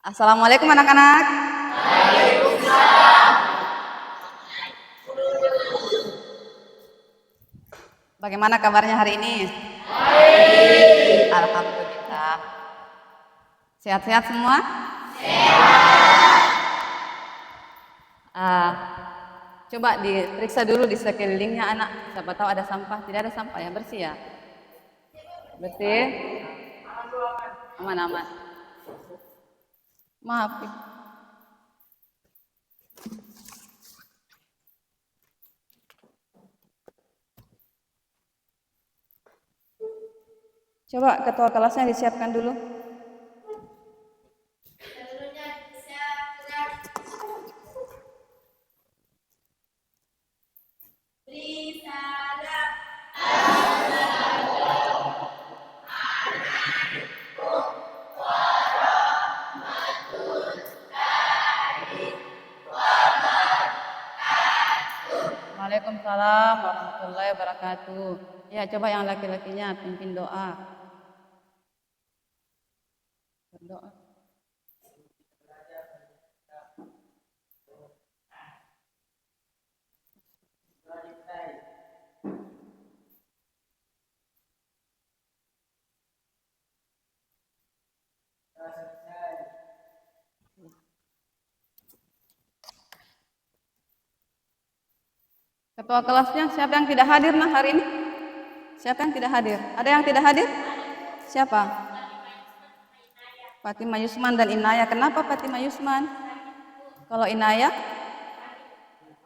Assalamualaikum anak-anak. Bagaimana kabarnya hari ini? Baik. Alhamdulillah. Sehat-sehat semua? Sehat. Coba diperiksa dulu di sekelilingnya anak. Siapa tahu ada sampah. Tidak ada sampah ya, bersih ya? Bersih? Aman-aman. Maaf. Coba ketua kelasnya disiapkan dulu. Waalaikumsalam warahmatullahi wabarakatuh. Ya, coba yang laki-lakinya pimpin doa. Berdoa. Ketua kelasnya siapa yang tidak hadir hari ini? Siapa yang tidak hadir? Ada yang tidak hadir? Siapa? Fatimah Yusman dan Inaya. Kenapa Fatimah Yusman? Kalau Inaya?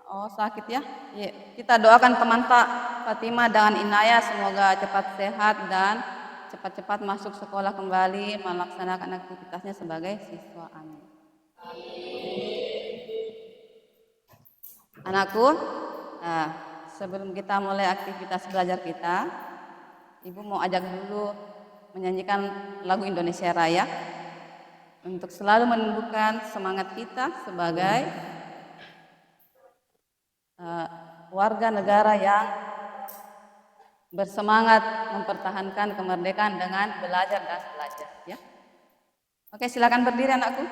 Oh, sakit ya? Ya. Kita doakan teman Fatimah dan Inaya semoga cepat sehat dan cepat-cepat masuk sekolah kembali melaksanakan aktivitasnya sebagai siswa. Amin. Anakku, sebelum kita mulai aktivitas belajar kita, Ibu mau ajak dulu menyanyikan lagu Indonesia Raya untuk selalu menumbuhkan semangat kita sebagai warga negara yang bersemangat mempertahankan kemerdekaan dengan belajar dan belajar. Ya. Oke, silakan berdiri anakku.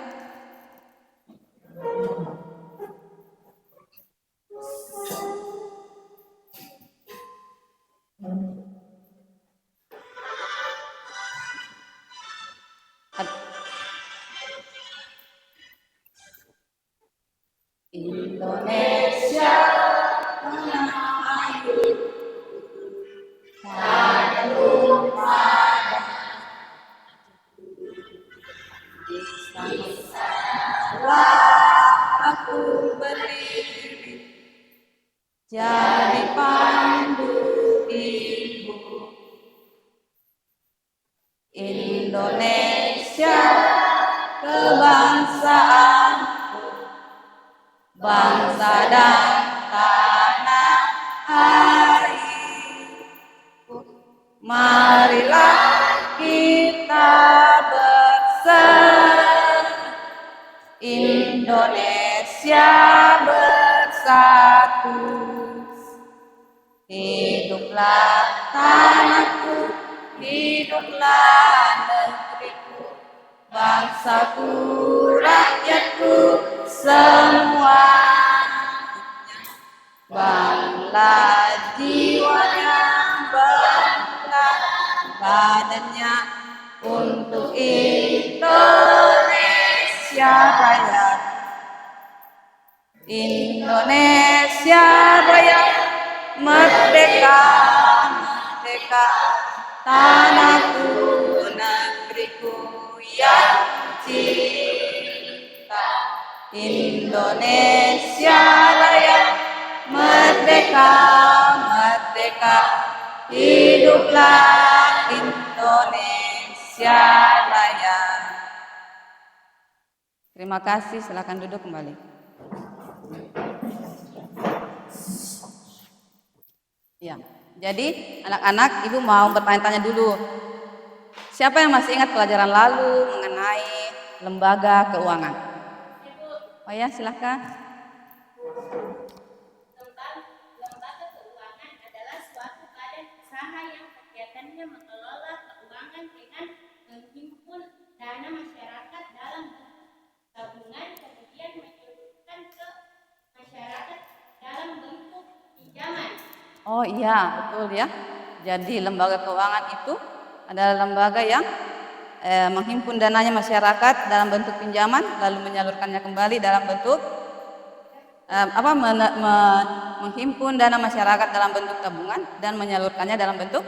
Indonesia tanah air, tak lupa di sana aku berdiri jadi pandu ibu. Indonesia kebangsaanku, bangsa dan tanah airku. Marilah kita bersatu, Indonesia bersatu. Hiduplah tanahku, hiduplah negeriku, bangsaku, rakyatku, semua. Bangla jiwanya, bangla badannya untuk Indonesia Raya. Indonesia Raya, merdeka, merdeka, tanahku, negeriku yang cinta. Indonesia Raya, merdeka, merdeka, hiduplah Indonesia Raya. Terima kasih, silakan duduk kembali. Ya, jadi anak-anak, Ibu mau bertanya-tanya dulu. Siapa yang masih ingat pelajaran lalu mengenai lembaga keuangan? Oh ya, silakan. Lembaga keuangan adalah suatu badan usaha yang kegiatannya mengelola keuangan dengan menghimpun dana masyarakat dalam tabungan, kemudian menyalurkan ke masyarakat dalam bentuk pinjaman. Oh iya, betul ya. Jadi lembaga keuangan itu adalah lembaga yang menghimpun dananya masyarakat dalam bentuk pinjaman, lalu menyalurkannya kembali dalam bentuk menghimpun dana masyarakat dalam bentuk tabungan dan menyalurkannya dalam bentuk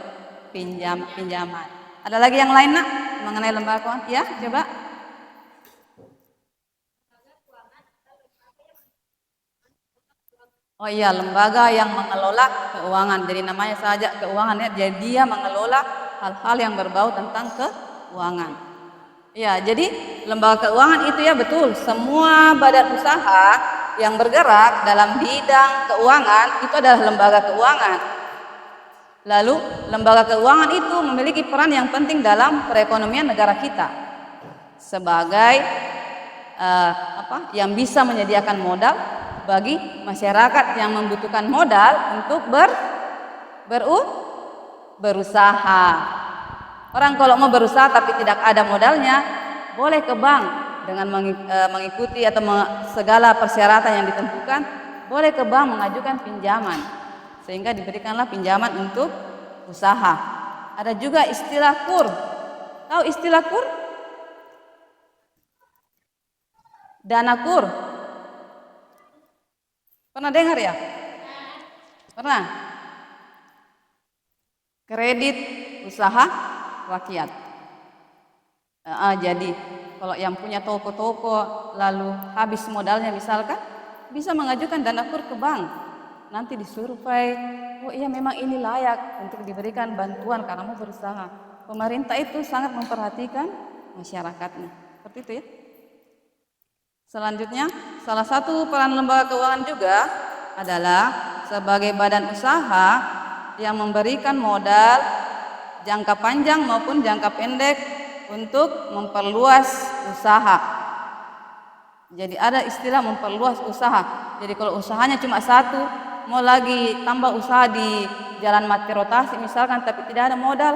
pinjaman. Ada lagi yang lain nak mengenai lembaga keuangan? Ya, coba. Oh iya, lembaga yang mengelola keuangan. Jadi namanya saja keuangan ya. Jadi dia mengelola hal-hal yang berbau tentang keuangan. Ya, jadi lembaga keuangan itu ya betul. Semua badan usaha yang bergerak dalam bidang keuangan itu adalah lembaga keuangan. Lalu lembaga keuangan itu memiliki peran yang penting dalam perekonomian negara kita sebagai yang bisa menyediakan modal bagi masyarakat yang membutuhkan modal untuk berusaha. Orang kalau mau berusaha tapi tidak ada modalnya, boleh ke bank dengan mengikuti atau segala persyaratan yang ditentukan, boleh ke bank mengajukan pinjaman sehingga diberikanlah pinjaman untuk usaha. Ada juga istilah KUR. Tahu istilah KUR? Dana KUR. Pernah dengar ya? Pernah? Kredit usaha rakyat. Jadi kalau yang punya toko-toko lalu habis modalnya misalkan, bisa mengajukan dana KUR ke bank. Nanti disurvei, oh iya memang ini layak untuk diberikan bantuan karena mau berusaha. Pemerintah itu sangat memperhatikan masyarakatnya. Seperti itu ya. Selanjutnya, salah satu peran lembaga keuangan juga adalah sebagai badan usaha yang memberikan modal jangka panjang maupun jangka pendek untuk memperluas usaha. Jadi ada istilah memperluas usaha. Jadi kalau usahanya cuma satu, mau lagi tambah usaha di jalan mati rotasi misalkan tapi tidak ada modal,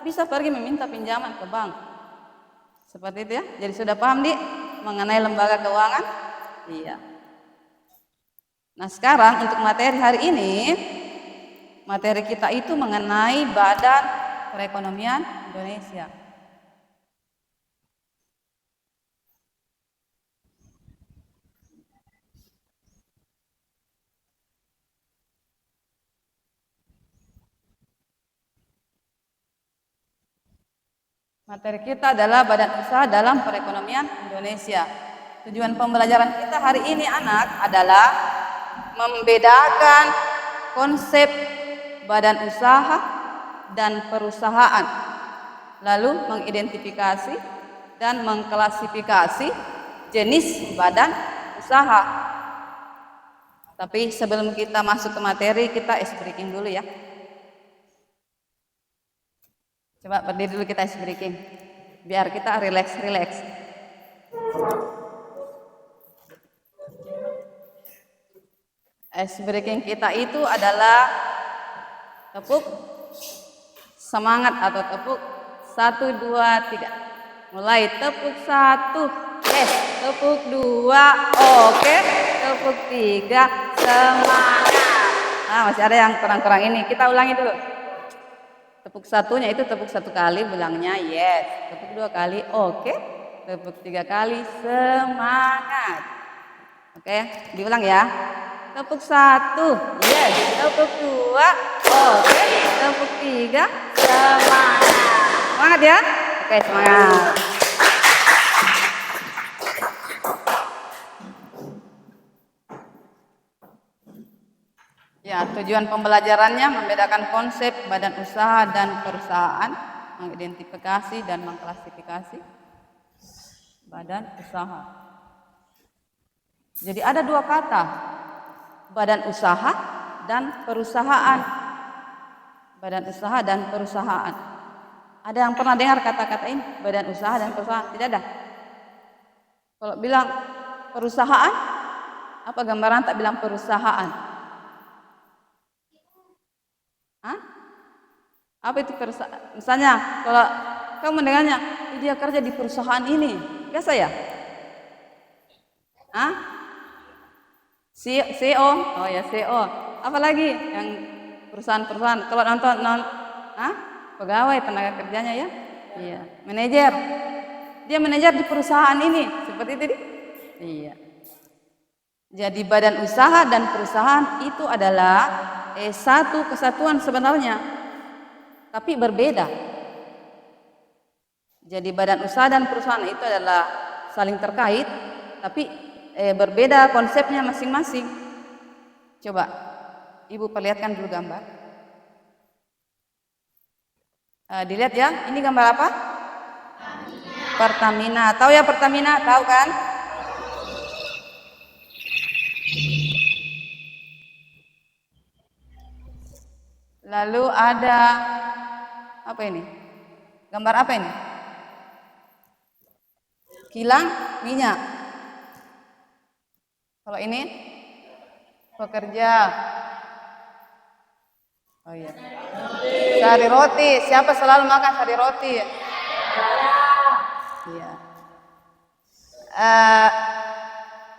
bisa pergi meminta pinjaman ke bank. Seperti itu ya. Jadi sudah paham Dik mengenai lembaga keuangan? Iya. Nah, sekarang untuk materi hari ini, materi kita itu mengenai Badan Perekonomian Indonesia. Materi kita adalah Badan Usaha dalam Perekonomian Indonesia. Tujuan pembelajaran kita hari ini anak adalah membedakan konsep badan usaha dan perusahaan, lalu mengidentifikasi dan mengklasifikasi jenis badan usaha. Tapi sebelum kita masuk ke materi, kita ice breaking dulu ya. Coba berdiri dulu, kita ice breaking biar kita relax. Ice breaking kita itu adalah tepuk semangat atau tepuk 1, 2, 3. Mulai tepuk 1, yes. Tepuk 2, oke. Tepuk 3, semangat. Nah, masih ada yang kurang-kurang ini. Kita ulangi dulu. Tepuk satunya itu tepuk 1 kali, bilangnya yes. Tepuk 2 kali, oke. Tepuk 3 kali, semangat. Oke, diulang ya. Tepuk 1, yes. Tepuk 2, oke. Tepuk 3, semangat. Semangat ya. Oke, semangat. Ya, tujuan pembelajarannya membedakan konsep badan usaha dan perusahaan, mengidentifikasi dan mengklasifikasi badan usaha. Jadi ada 2 kata, badan usaha dan perusahaan. Badan usaha dan perusahaan. Ada yang pernah dengar kata-kata ini, badan usaha dan perusahaan? Tidak ada. Kalau bilang perusahaan, apa gambaran tak bilang perusahaan? Hah? Apa itu perusahaan? Misalnya kalau Kamu mendengarnya, dia kerja di perusahaan ini. Biasa ya? Hah? CEO? Oh ya CEO. Apalagi yang perusahaan-perusahaan. Kalau nonton, hah? Pegawai tenaga kerjanya ya? Iya. Manajer. Dia manajer di perusahaan ini. Seperti itu. Iya. Jadi badan usaha dan perusahaan itu adalah satu kesatuan sebenarnya, tapi berbeda. Jadi badan usaha dan perusahaan itu adalah saling terkait, tapi berbeda konsepnya masing-masing. Coba Ibu perlihatkan dulu gambar. Dilihat ya, ini gambar apa? Pertamina. Tahu ya Pertamina? Tahu kan? Lalu ada apa ini? Gambar apa ini? Kilang minyak. Kalau ini pekerja. Oh iya. Sari roti. Siapa selalu makan sari roti? Iya.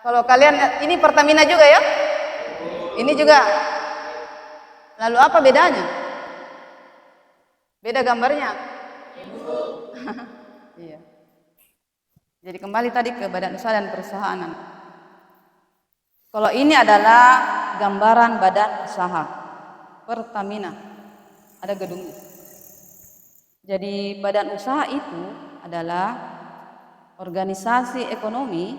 Kalau kalian ini Pertamina juga ya? Ini juga. Lalu apa bedanya? Beda gambarnya. Iya. Jadi kembali tadi ke badan usaha dan perusahaan. Kalau ini adalah gambaran badan usaha Pertamina. Ada gedungnya. Jadi badan usaha itu adalah organisasi ekonomi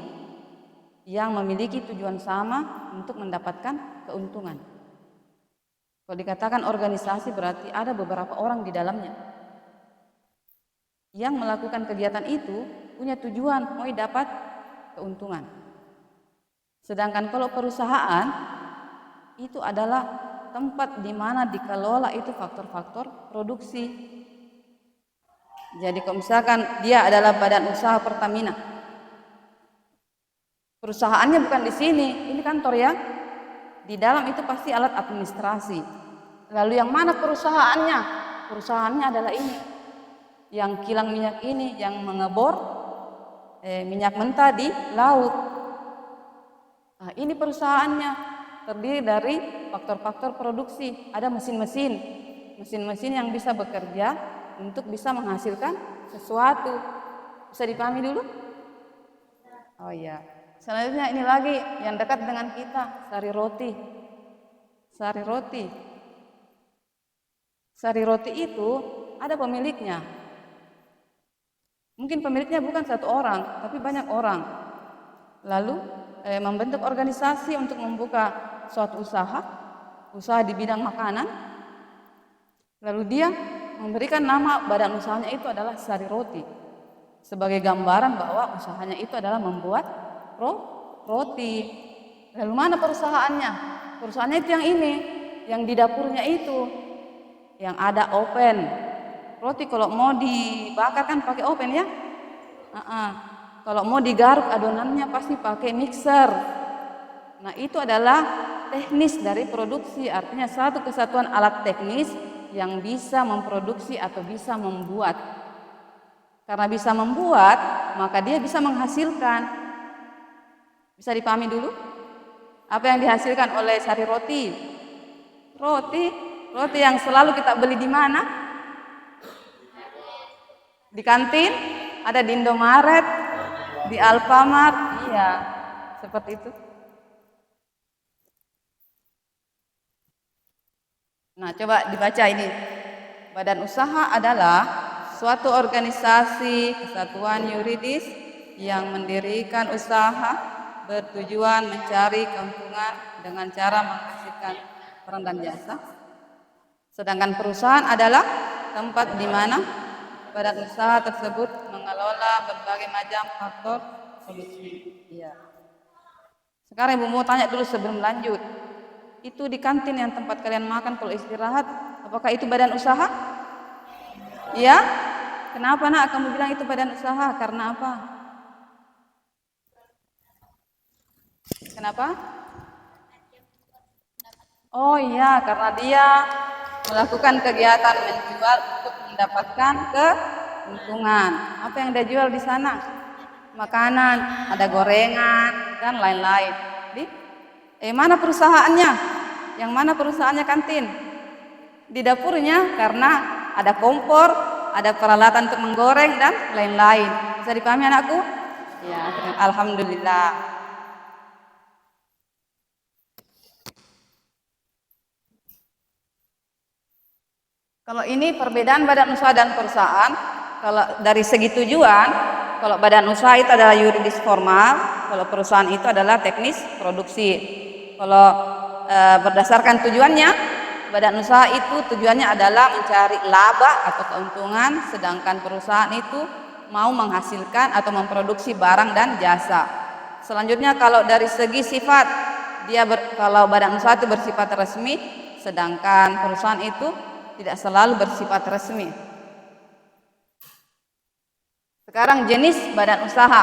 yang memiliki tujuan sama untuk mendapatkan keuntungan. Kalau dikatakan organisasi berarti ada beberapa orang di dalamnya yang melakukan kegiatan itu punya tujuan mau dapat keuntungan. Sedangkan kalau perusahaan itu adalah tempat di mana dikelola itu faktor-faktor produksi. Jadi kalau misalkan dia adalah badan usaha Pertamina, perusahaannya bukan di sini, ini kantor ya. Di dalam itu pasti alat administrasi. Lalu yang mana perusahaannya? Perusahaannya adalah ini, yang kilang minyak ini, yang mengebor minyak mentah di laut. Nah, ini perusahaannya terdiri dari faktor-faktor produksi. Ada mesin-mesin yang bisa bekerja untuk bisa menghasilkan sesuatu. Bisa dipahami dulu? Oh iya. Selanjutnya ini lagi yang dekat dengan kita, sari roti. Sari roti. Sari roti itu ada pemiliknya. Mungkin pemiliknya bukan satu orang, tapi banyak orang. Lalu membentuk organisasi untuk membuka suatu usaha di bidang makanan. Lalu dia memberikan nama badan usahanya itu adalah Sari Roti, sebagai gambaran bahwa usahanya itu adalah membuat roti. Lalu mana perusahaannya? Perusahaannya itu yang ini, yang di dapurnya itu, yang ada oven. Roti kalau mau dibakar kan pakai oven ya. Kalau mau digaruk adonannya pasti pakai mixer. Nah itu adalah teknis dari produksi, artinya satu kesatuan alat teknis yang bisa memproduksi atau bisa membuat. Karena bisa membuat, maka dia bisa menghasilkan. Bisa dipahami dulu? Apa yang dihasilkan oleh Sari Roti? Roti yang selalu kita beli di mana? Di kantin? Ada di Indomaret? Di Alfamart? Iya, seperti itu. Nah, coba dibaca ini. Badan usaha adalah suatu organisasi kesatuan yuridis yang mendirikan usaha bertujuan mencari keuntungan dengan cara menghasilkan barang dan jasa. Sedangkan perusahaan adalah tempat di mana badan usaha tersebut mengelola berbagai macam faktor produksi. Iya. Sekarang Ibu mau tanya dulu sebelum lanjut. Itu di kantin yang tempat kalian makan kalau istirahat, apakah itu badan usaha? Iya? Kenapa nak kamu bilang itu badan usaha? Karena apa? Kenapa? Oh iya, karena dia melakukan kegiatan menjual untuk mendapatkan keuntungan. Apa yang dia jual di sana? Makanan, ada gorengan dan lain-lain. Mana perusahaannya? Yang mana perusahaannya kantin? Di dapurnya, karena ada kompor, ada peralatan untuk menggoreng dan lain-lain. Bisa dipahami anakku? Ya, alhamdulillah. Kalau ini perbedaan badan usaha dan perusahaan. Kalau dari segi tujuan, kalau badan usaha itu adalah yuridis formal, kalau perusahaan itu adalah teknis produksi. Kalau berdasarkan tujuannya, badan usaha itu tujuannya adalah mencari laba atau keuntungan, sedangkan perusahaan itu mau menghasilkan atau memproduksi barang dan jasa. Selanjutnya kalau dari segi sifat, kalau badan usaha itu bersifat resmi, sedangkan perusahaan itu tidak selalu bersifat resmi. Sekarang jenis badan usaha.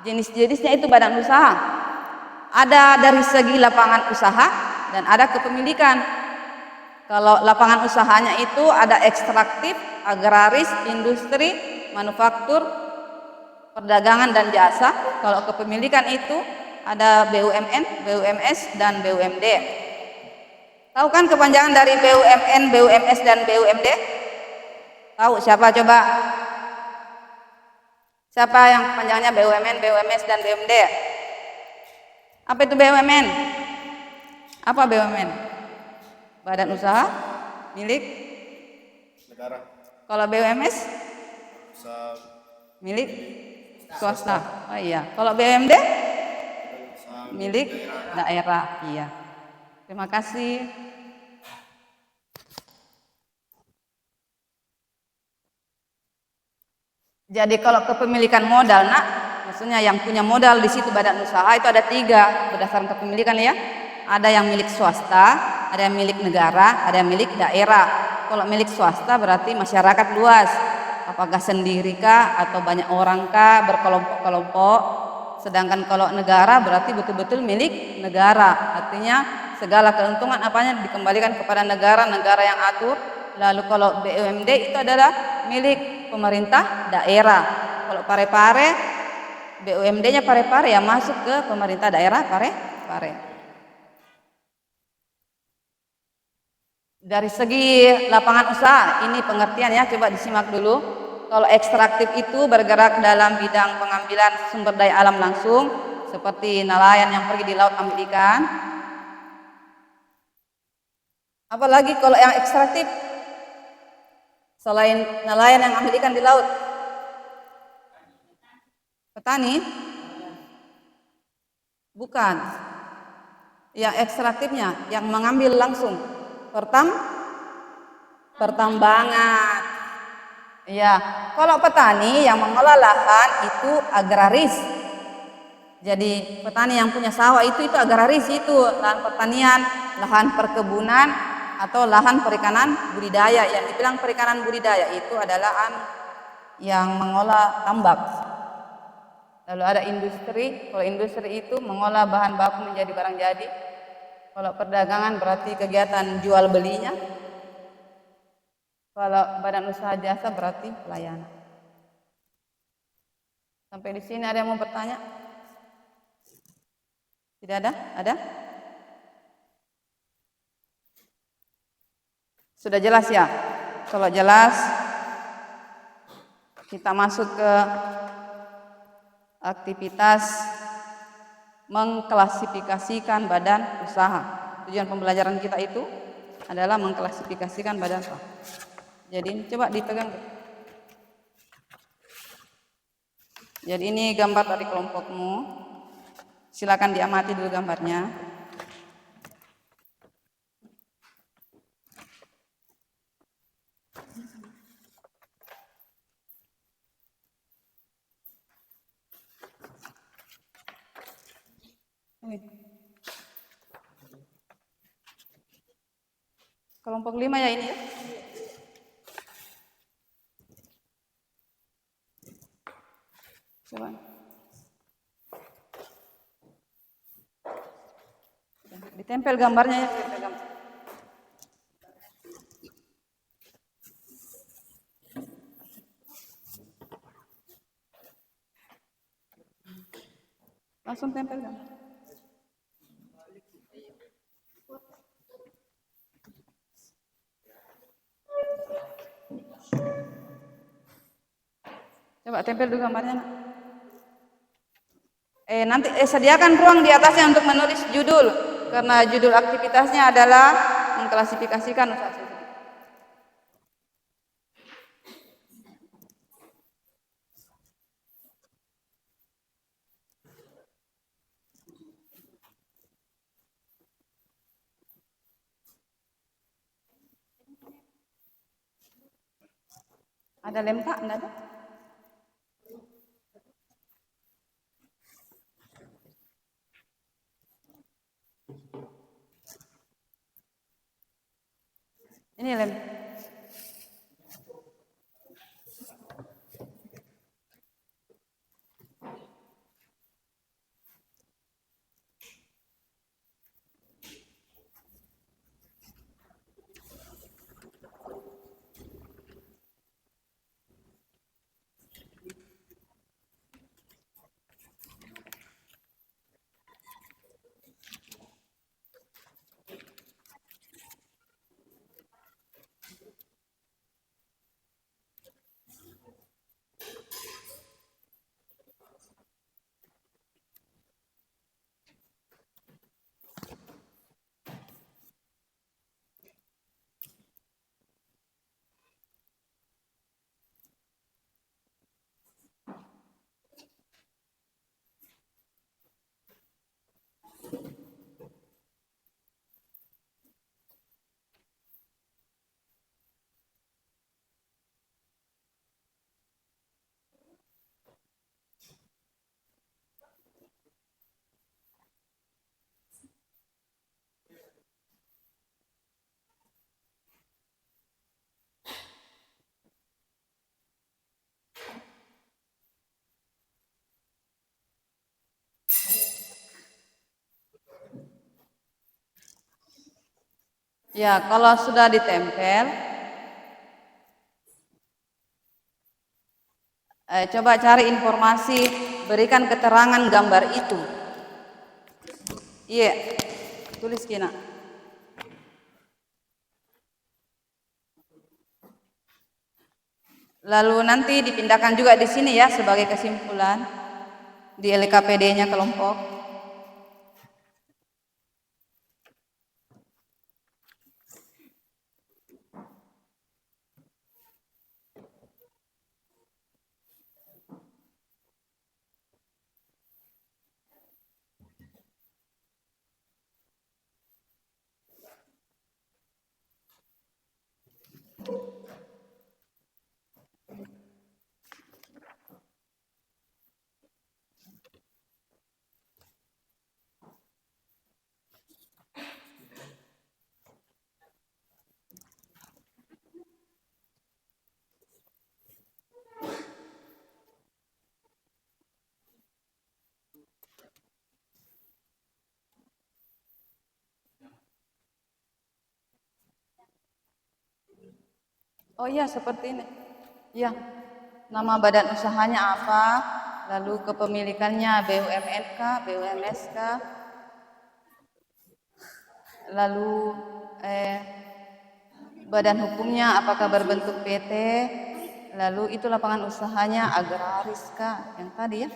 Jenis-jenisnya itu badan usaha. Ada dari segi lapangan usaha dan ada kepemilikan. Kalau lapangan usahanya itu ada ekstraktif, agraris, industri, manufaktur, perdagangan dan jasa. Kalau kepemilikan itu ada BUMN, BUMS dan BUMD. Tahu kan kepanjangan dari BUMN, BUMS dan BUMD? Tahu siapa coba? Siapa yang kepanjangannya BUMN, BUMS dan BUMD? Apa itu BUMN? Apa BUMN? Badan usaha milik negara. Kalau BUMS? Usaha Milik swasta. Oh iya. Kalau BUMD? Milik daerah. Iya. Terima kasih. Jadi kalau kepemilikan modal, maksudnya yang punya modal di situ badan usaha itu ada 3 berdasarkan kepemilikan ya. Ada yang milik swasta, ada yang milik negara, ada yang milik daerah. Kalau milik swasta berarti masyarakat luas. Apakah sendiri kah atau banyak orang kah, berkelompok-kelompok. Sedangkan kalau negara berarti betul-betul milik negara. Artinya segala keuntungan apanya dikembalikan kepada negara, negara yang atur. Lalu kalau BUMD itu adalah milik pemerintah daerah. Kalau Parepare, BUMD-nya Parepare yang masuk ke pemerintah daerah Parepare. Dari segi lapangan usaha, ini pengertian ya, coba disimak dulu. Kalau ekstraktif itu bergerak dalam bidang pengambilan sumber daya alam langsung, seperti nelayan yang pergi di laut ambil ikan. Apalagi kalau yang ekstraktif, selain nelayan yang ambil ikan di laut, petani? Bukan. Yang ekstraktifnya, yang mengambil langsung, pertambangan. Ya, kalau petani yang mengelola lahan itu agraris. Jadi petani yang punya sawah itu agraris, itu lahan pertanian, lahan perkebunan atau lahan perikanan budidaya. Yang dibilang perikanan budidaya itu adalah yang mengolah tambak. Lalu ada industri. Kalau industri itu mengolah bahan baku menjadi barang jadi. Kalau perdagangan berarti kegiatan jual belinya. Kalau badan usaha jasa berarti pelayanan. Sampai di sini ada yang mau bertanya? Tidak ada? Ada? Sudah jelas ya? Kalau jelas, kita masuk ke aktivitas mengklasifikasikan badan usaha. Tujuan pembelajaran kita itu adalah mengklasifikasikan badan usaha. Jadi coba dipegang. Jadi ini gambar dari kelompokmu. Silakan diamati dulu gambarnya. Kelompok 5 ya ini ya. Coba. Ditempel gambarnya ya. Langsung tempelkan. Coba tempel dulu gambarnya, Nak. Nanti sediakan ruang di atasnya untuk menulis judul, karena judul aktivitasnya adalah mengklasifikasikan usaha sosial. Ada lem Kak? Enggak ada? Ini lem. Ya, kalau sudah ditempel, coba cari informasi, berikan keterangan gambar itu. Iya, tulis Kina. Lalu nanti dipindahkan juga di sini ya sebagai kesimpulan di LKPD-nya kelompok. Oh iya, seperti ini. Iya. Nama badan usahanya apa? Lalu kepemilikannya BUMN kah, BUMS kah? Lalu badan hukumnya apakah berbentuk PT? Lalu itu lapangan usahanya agraris kah? Yang tadi ya.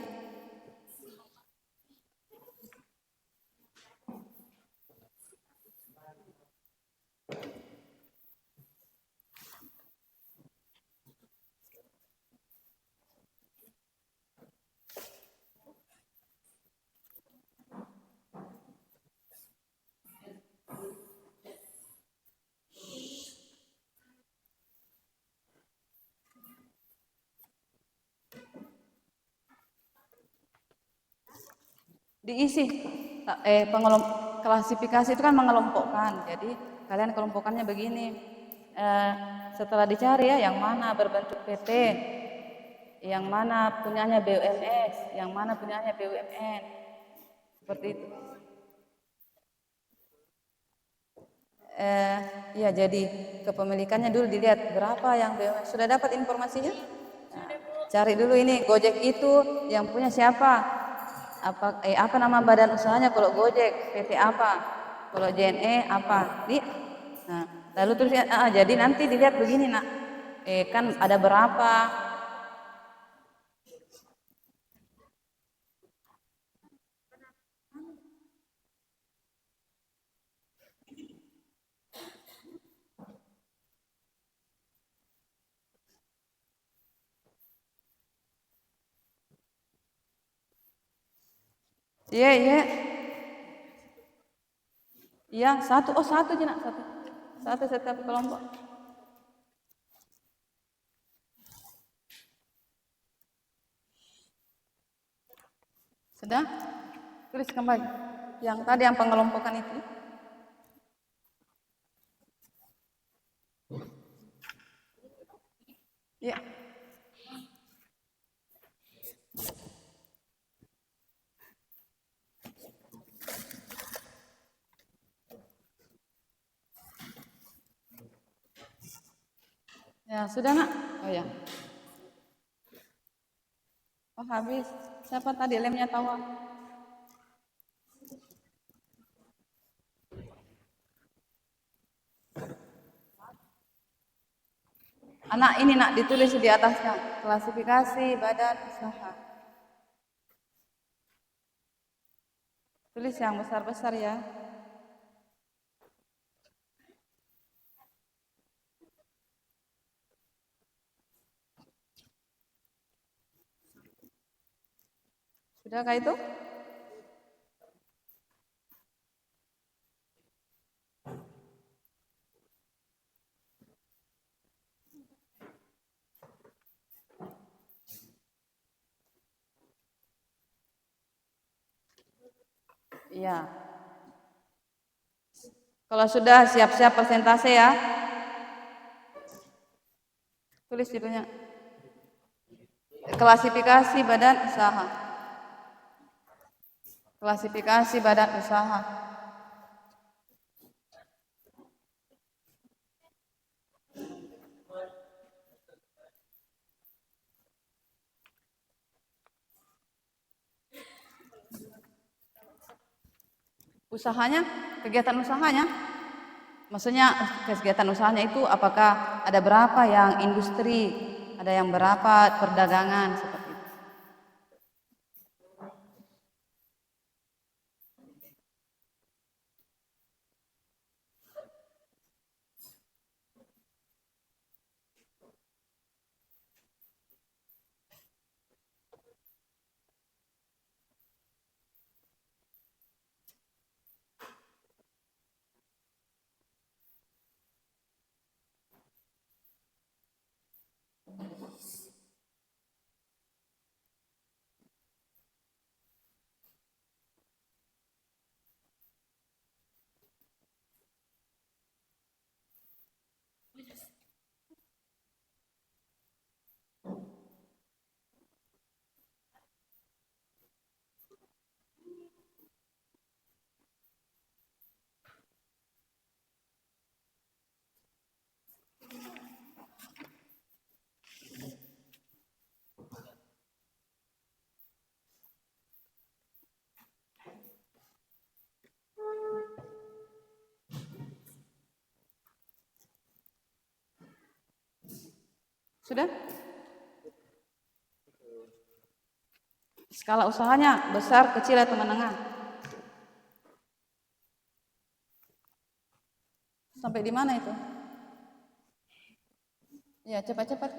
Diisi klasifikasi itu kan mengelompokkan. Jadi kalian kelompokkannya begini. Setelah dicari ya yang mana berbentuk PT, yang mana punyanya BUMS, yang mana punyanya BUMN. Seperti itu. Ya jadi kepemilikannya dulu dilihat berapa yang BUMN. Sudah dapat informasinya? Nah, cari dulu ini Gojek itu yang punya siapa? apa nama badan usahanya, kalau Gojek PT apa, kalau JNE apa, nah lalu tulis jadi nanti dilihat begini nak, kan ada berapa. Iya, iya. Iya, satu aja nak, satu. Satu setiap kelompok. Sudah? Tulis kembali. Yang tadi yang pengelompokan itu. Iya. Ya, sudah nak? Oh ya. Oh, habis. Siapa tadi lemnya tawa? Anak ini nak ditulis di atasnya. Klasifikasi badan usaha. Tulis yang besar-besar ya. Sudahkah itu? Iya. Kalau sudah siap-siap persentase ya. Tulis judulnya. Klasifikasi badan usaha. Klasifikasi badan usaha. Usahanya, kegiatan usahanya. Maksudnya kegiatan usahanya itu apakah ada berapa yang industri, ada yang berapa perdagangan seperti itu. Sudah? Skala usahanya besar, kecil atau menengah? Sampai di mana itu? Ya, cepat-cepat.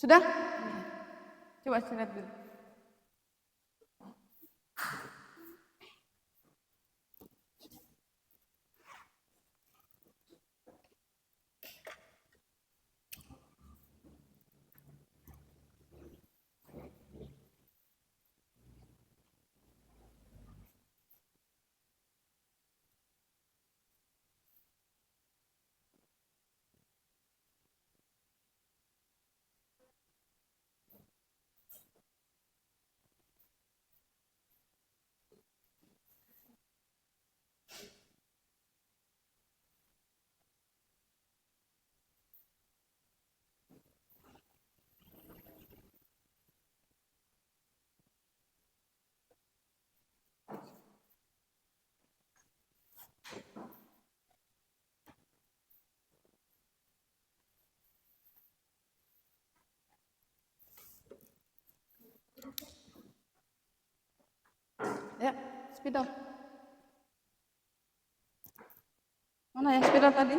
Sudah? Coba saya lihat dulu. Ya, spidol. Mana ya spidol tadi?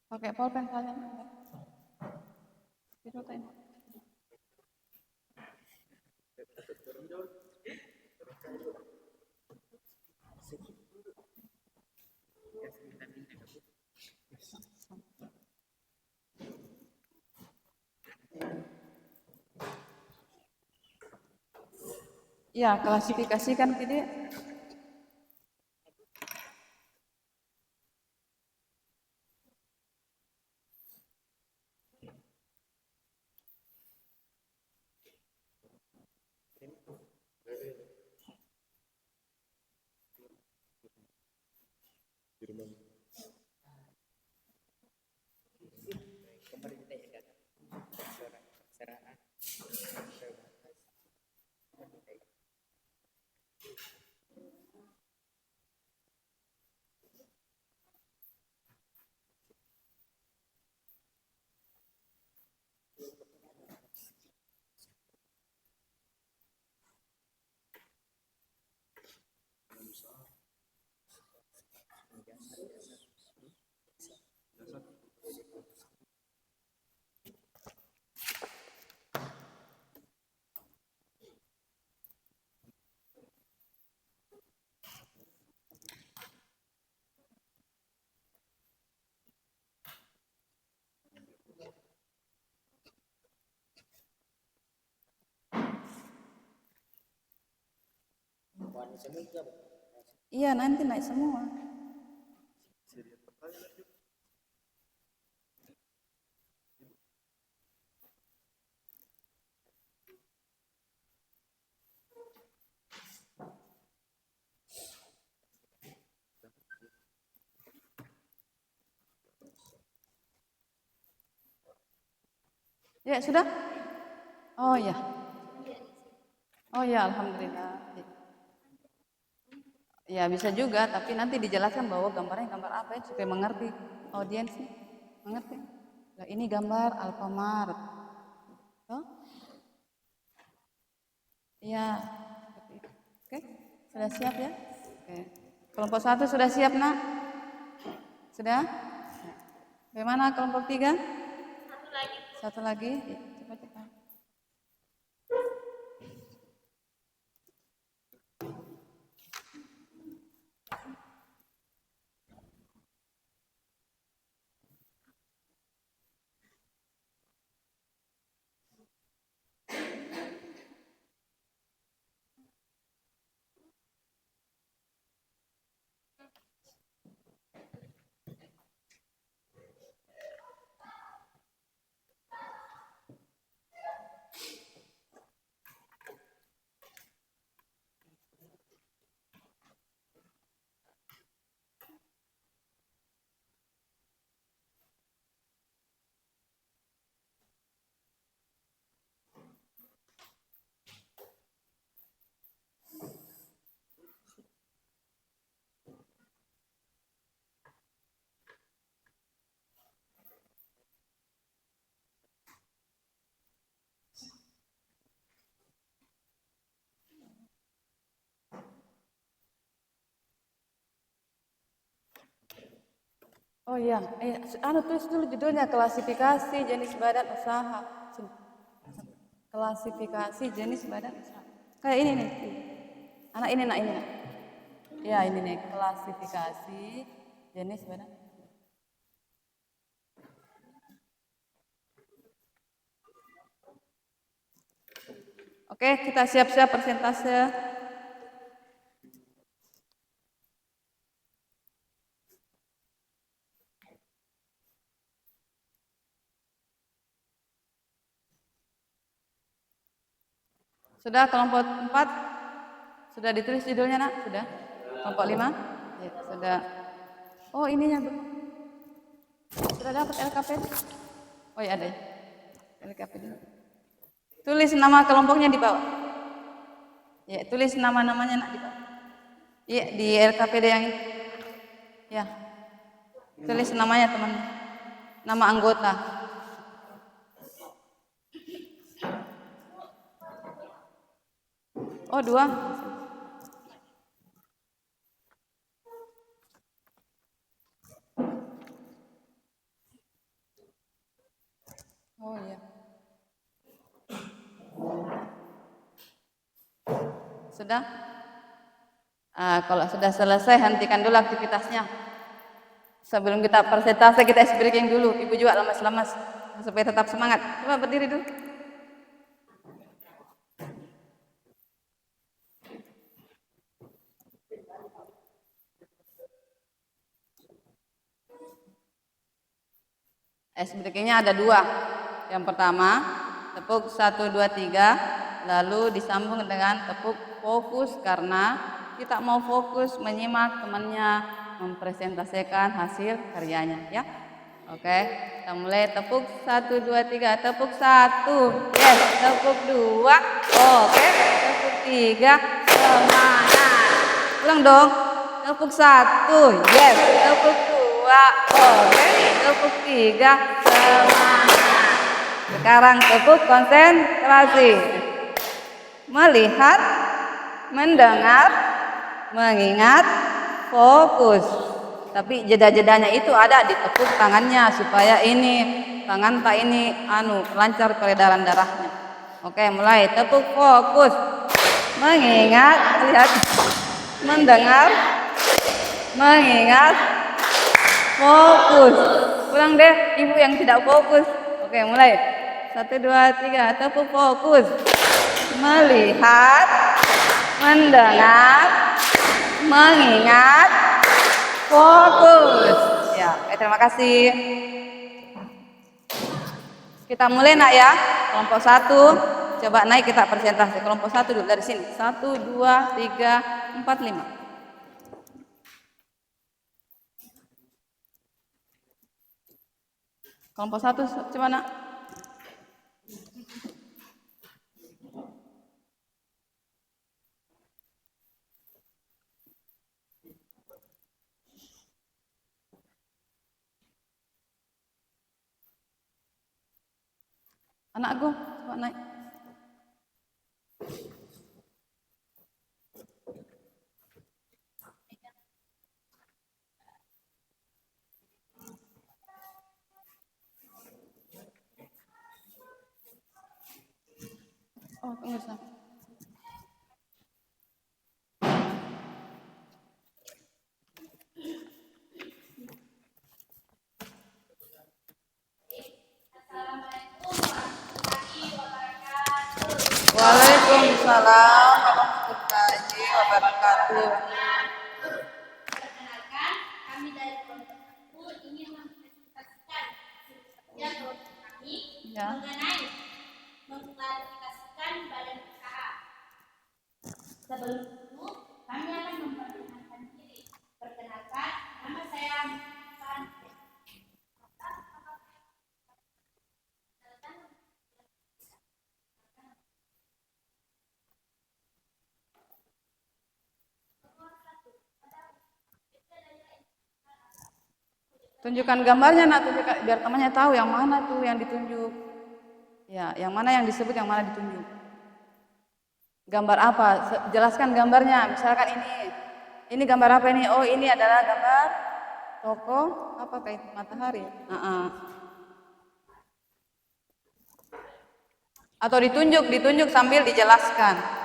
Pakai pulpen saja. Spidol tadi. Ya, klasifikasikan tadi. Iya, nanti naik semua. Ya, sudah? Oh ya. Oh ya, alhamdulillah. Ya, bisa juga, tapi nanti dijelaskan bahwa gambarnya gambar apa ya supaya mengerti audiensnya. Mengerti? Nah, ini gambar Alfamart. Oh? Iya, seperti itu. Oke, sudah siap ya? Oke. Kelompok 1 sudah siap, Nak? Sudah? Bagaimana kelompok 3? Satu lagi. Satu lagi? Ya, cepat-cepat. Oh iya, tulis dulu judulnya klasifikasi jenis badan usaha. Sini. Klasifikasi jenis badan usaha. Kayak ini nih. Anak ini nak. Ya ini nih klasifikasi jenis badan. Oke, kita siap-siap persentase. Sudah kelompok 4? Sudah ditulis judulnya nak? Sudah? Kelompok 5? Ya, sudah. Oh ininya tuh. Sudah dapat LKPD? Oh iya ada ya. LKPD. Tulis nama kelompoknya di bawah. Ya, tulis nama-namanya nak di bawah. Iya, di LKPD yang ini. Ya. Tulis namanya teman. Nama anggota. Oh 2. Oh iya. Sudah? Kalau sudah selesai hentikan dulu aktivitasnya. Sebelum kita persentase kita ice breaking dulu. Ibu juga lemas-lemas supaya tetap semangat. Coba berdiri dulu. Ice breakingnya ada 2. Yang pertama, tepuk 1, 2, 3, lalu disambung dengan tepuk fokus karena kita mau fokus menyimak temannya mempresentasikan hasil karyanya ya. Oke, kita mulai tepuk 1, 2, 3, tepuk 1, yes, tepuk 2, oke, tepuk 3, semangat. Ulang dong, tepuk 1, yes, tepuk 2, oke, tepuk 3, semangat. Sekarang tepuk konsentrasi. Melihat, mendengar, mengingat, fokus. Tapi jeda-jedanya itu ada di tepuk tangannya supaya ini tangan tak ini lancar peredaran darahnya. Oke, mulai tepuk fokus. Mengingat, lihat, mendengar, mengingat, fokus. Ulang deh, ibu yang tidak fokus. Oke, mulai. 1, 2, 3, tepuk fokus. Melihat, mendengar, mengingat, fokus. Ya, terima kasih. Kita mulai nak ya. Kelompok 1, coba naik kita persentase. Kelompok 1 dulu dari sini. 1, 2, 3, 4, 5. Kelompok 1 coba nak. Anak aku coba naik. Oh, tunggu sampai. Waalaikumsalam warahmatullahi wabarakatuh. Perkenalkan, kami dari kelompok 1 ingin mempresentasikan kerja kelompok kami Ya. mengenai mengklarifikasikan badan usaha. Sebelum itu, kami akan memperkenalkan diri. Perkenalkan, nama saya Fanti. Tunjukkan gambarnya nak, tunjukkan biar temannya tahu yang mana tuh yang ditunjuk. Ya, yang mana yang disebut, yang mana ditunjuk. Gambar apa? Jelaskan gambarnya. Misalkan ini gambar apa ini? Oh, ini adalah gambar Tokoh apakah itu matahari? Atau ditunjuk sambil dijelaskan.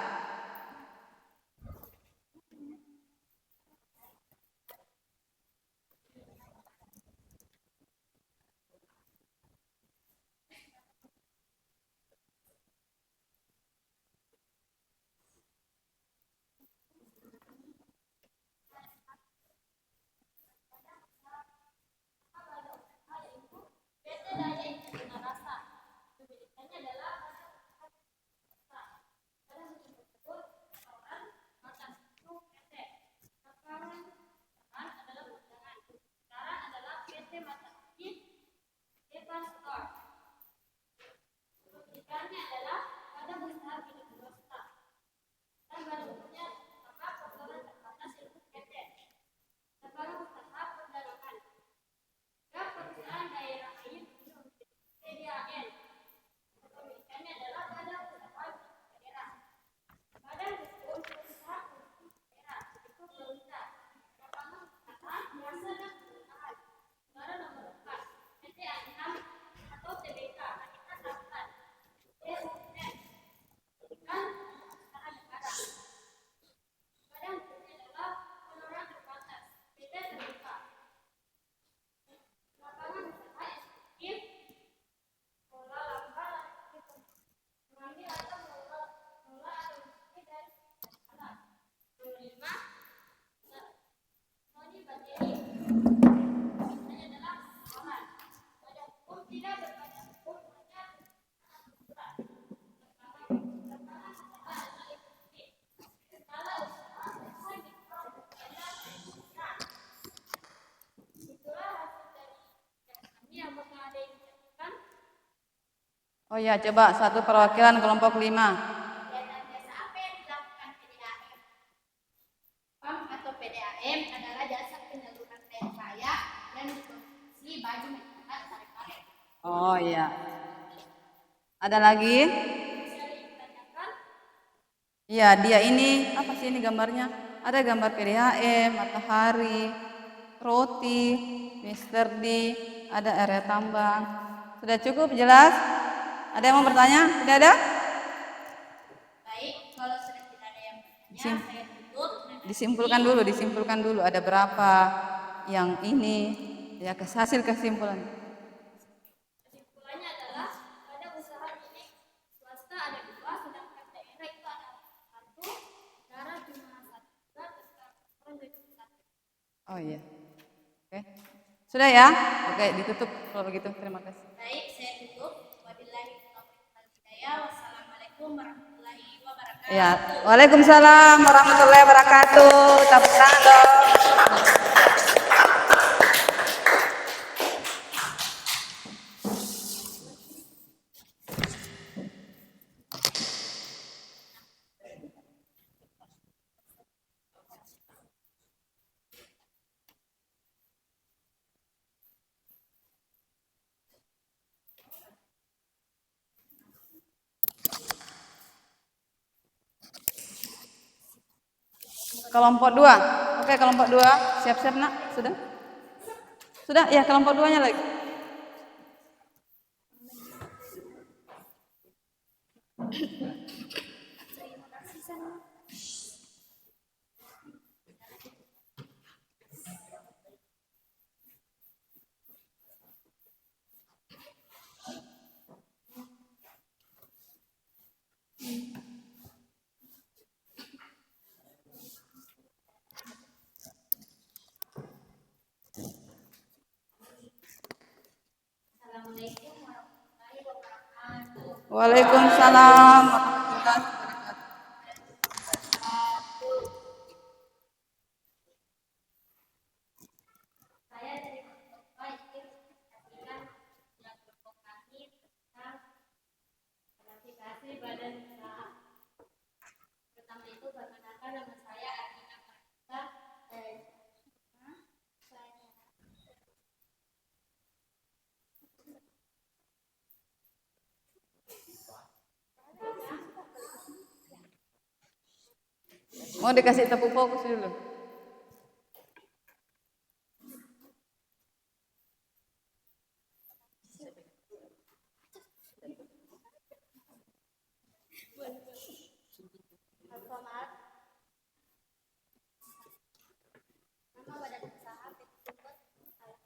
PT Daya Incana Rasa. Pendidikannya adalah pada musim tersebut orang makan susu PT. Sekarang adalah undangan. Sekarang adalah PT Matahari Depan Store. Pendidikannya adalah pada usaha milik swasta. Dan barunya apa persoalan terbatas ilmu PT. Sekarang usaha perdagangan. Dan perusahaan daerah air PDAN. Pendidikannya adalah pada usaha daerah. Badan hukum usaha daerah itu pemerintah. Lapangan usaha biasa dan perusahaan. Negara nomor 4. PT Anham atau TBK. Kita daftar. BUMN. Bukan usaha negara. Badan hukumnya adalah pengelola terbatas. PT TBK. Lapangan usaha eksekutif. Pola lambar mengambil atau mengelola administrasi dari negara. Kelima, Sony Bateri. Ini adalah amalan. Badan hukum tidak berbadan hukum hanya aturan. Lapangan usaha adalah eksekutif. Skala usaha bisa diperlukan. Itulah hasil dari kami yang pernah ada yang dilakukan. Oh ya, coba satu perwakilan kelompok 5. Kegiatan jasa apa yang dilakukan PDAM? PAM atau PDAM adalah jasa penyaluran air raya yang diproduksi bagi masyarakat Parepare. Oh iya. Ada lagi? Bisa ditanyakan? Iya, dia ini apa sih ini gambarnya? Ada gambar PDAM, matahari, roti, Mr. D, ada area tambang. Sudah cukup jelas? Ada yang mau bertanya? Tidak ada? Baik, kalau sudah tidak ada yang bertanya, saya tutup. Disimpulkan dulu ada berapa yang ini ya hasil kesimpulan. Kesimpulannya adalah pada usaha milik swasta ada 2, sedangkan daerah itu ada 1, negara cuma 1 juga, tersekarang jadi 1. Oh iya. Oke. Sudah ya? Oke, ditutup kalau begitu. Terima kasih. Baik, saya tutup. Wabillahi taufiq wal hidayah. Wassalamualaikum warahmatullahi wabarakatuh. Ya, Waalaikumsalam warahmatullahi wabarakatuh. Tepuk tangan dong. Kelompok 2. Oke, kelompok 2. Siap-siap, Nak? Sudah? Sudah? Ya, kelompok 2-nya lagi. Assalamualaikum warahmatullahi wabarakatuh. Waalaikumsalam warahmatullahi wabarakatuh. Saya dari Kelompok ingin menyampaikan yang kelompok kami tentang klasifikasi badan usaha. Pertama itu perkenalkan nama saya Ardina Farisa. Mau dikasih tepuk fokus dulu. Alfamart. Nama badan usaha PT Sumber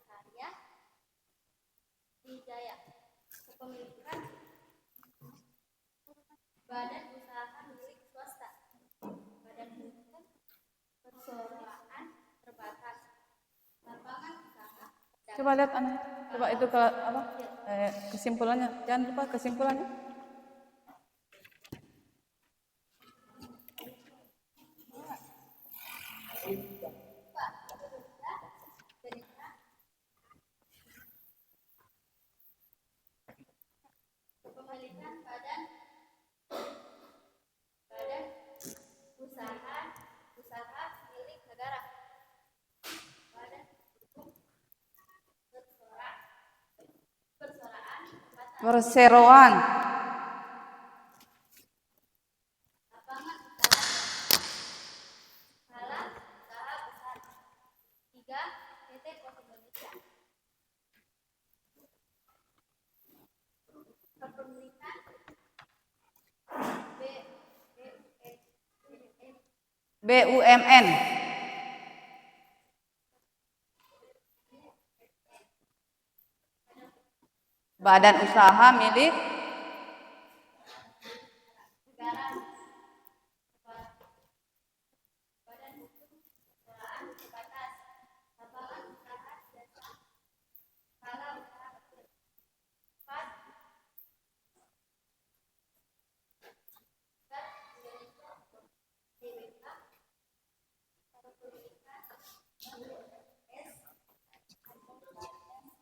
Karya Wijaya. Kepemilikan badan usaha milik swasta. Badan usaha perseroan terbatas. Lapangan usaha. Coba lihat anak. Coba itu ke apa? Kesimpulannya. Jangan lupa kesimpulannya. Kepemilikan badan usaha milik negara. Badan hukum perseraan terbatas. Perseroan. Lapangan usaha skala usaha besar. 3. PT Pos Indonesia. Kepemilikan BUMN. Badan usaha milik negara. Badan hukum perseraan terbatas. Lapangan usaha jasa skala usaha kecil. 4. Indonesia TBK. Kepemilikan BUMS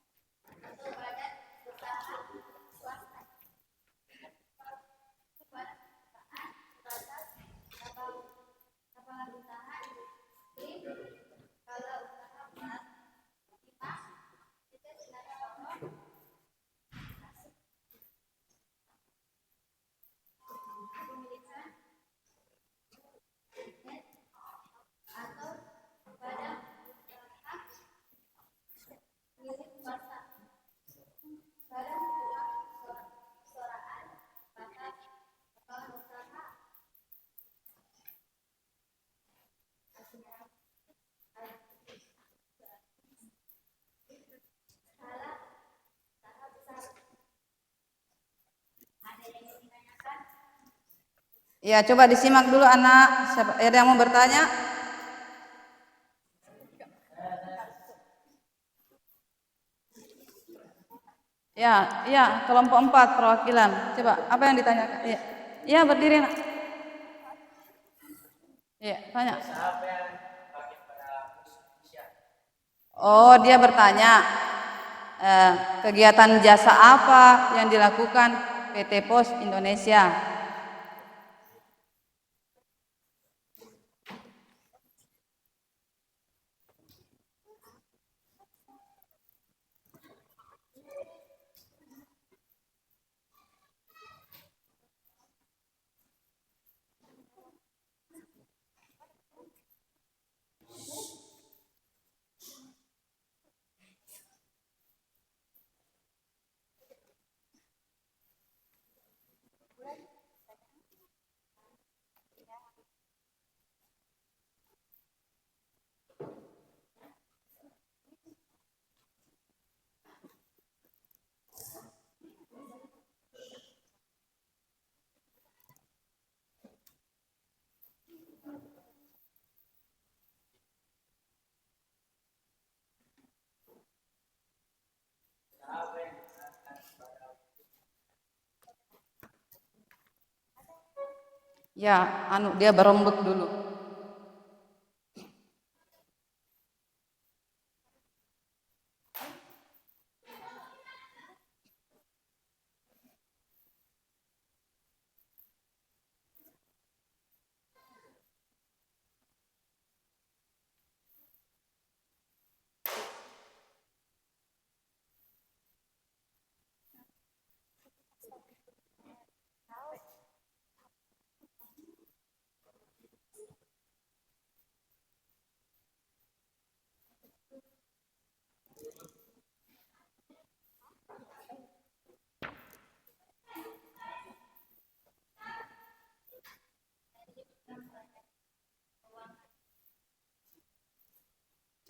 atau badan usaha swasta. Badan usaha terbatas. Lapangan usaha industri skala usaha besar. 5. PT Tenaga Power. Kepemilikan net atau badan usaha milik swasta. Badan perseroan terbatas. Lapangan usaha skala usaha besar. Ada yang ingin ditanyakan? Ya, coba disimak dulu anak. Siapa ada yang mau bertanya? Ya, kelompok 4 perwakilan. Coba apa yang ditanyakan? Iya, berdiri nak. Iya, tanya. Oh, dia bertanya kegiatan jasa apa yang dilakukan PT Pos Indonesia? Ya, dia berembuk dulu.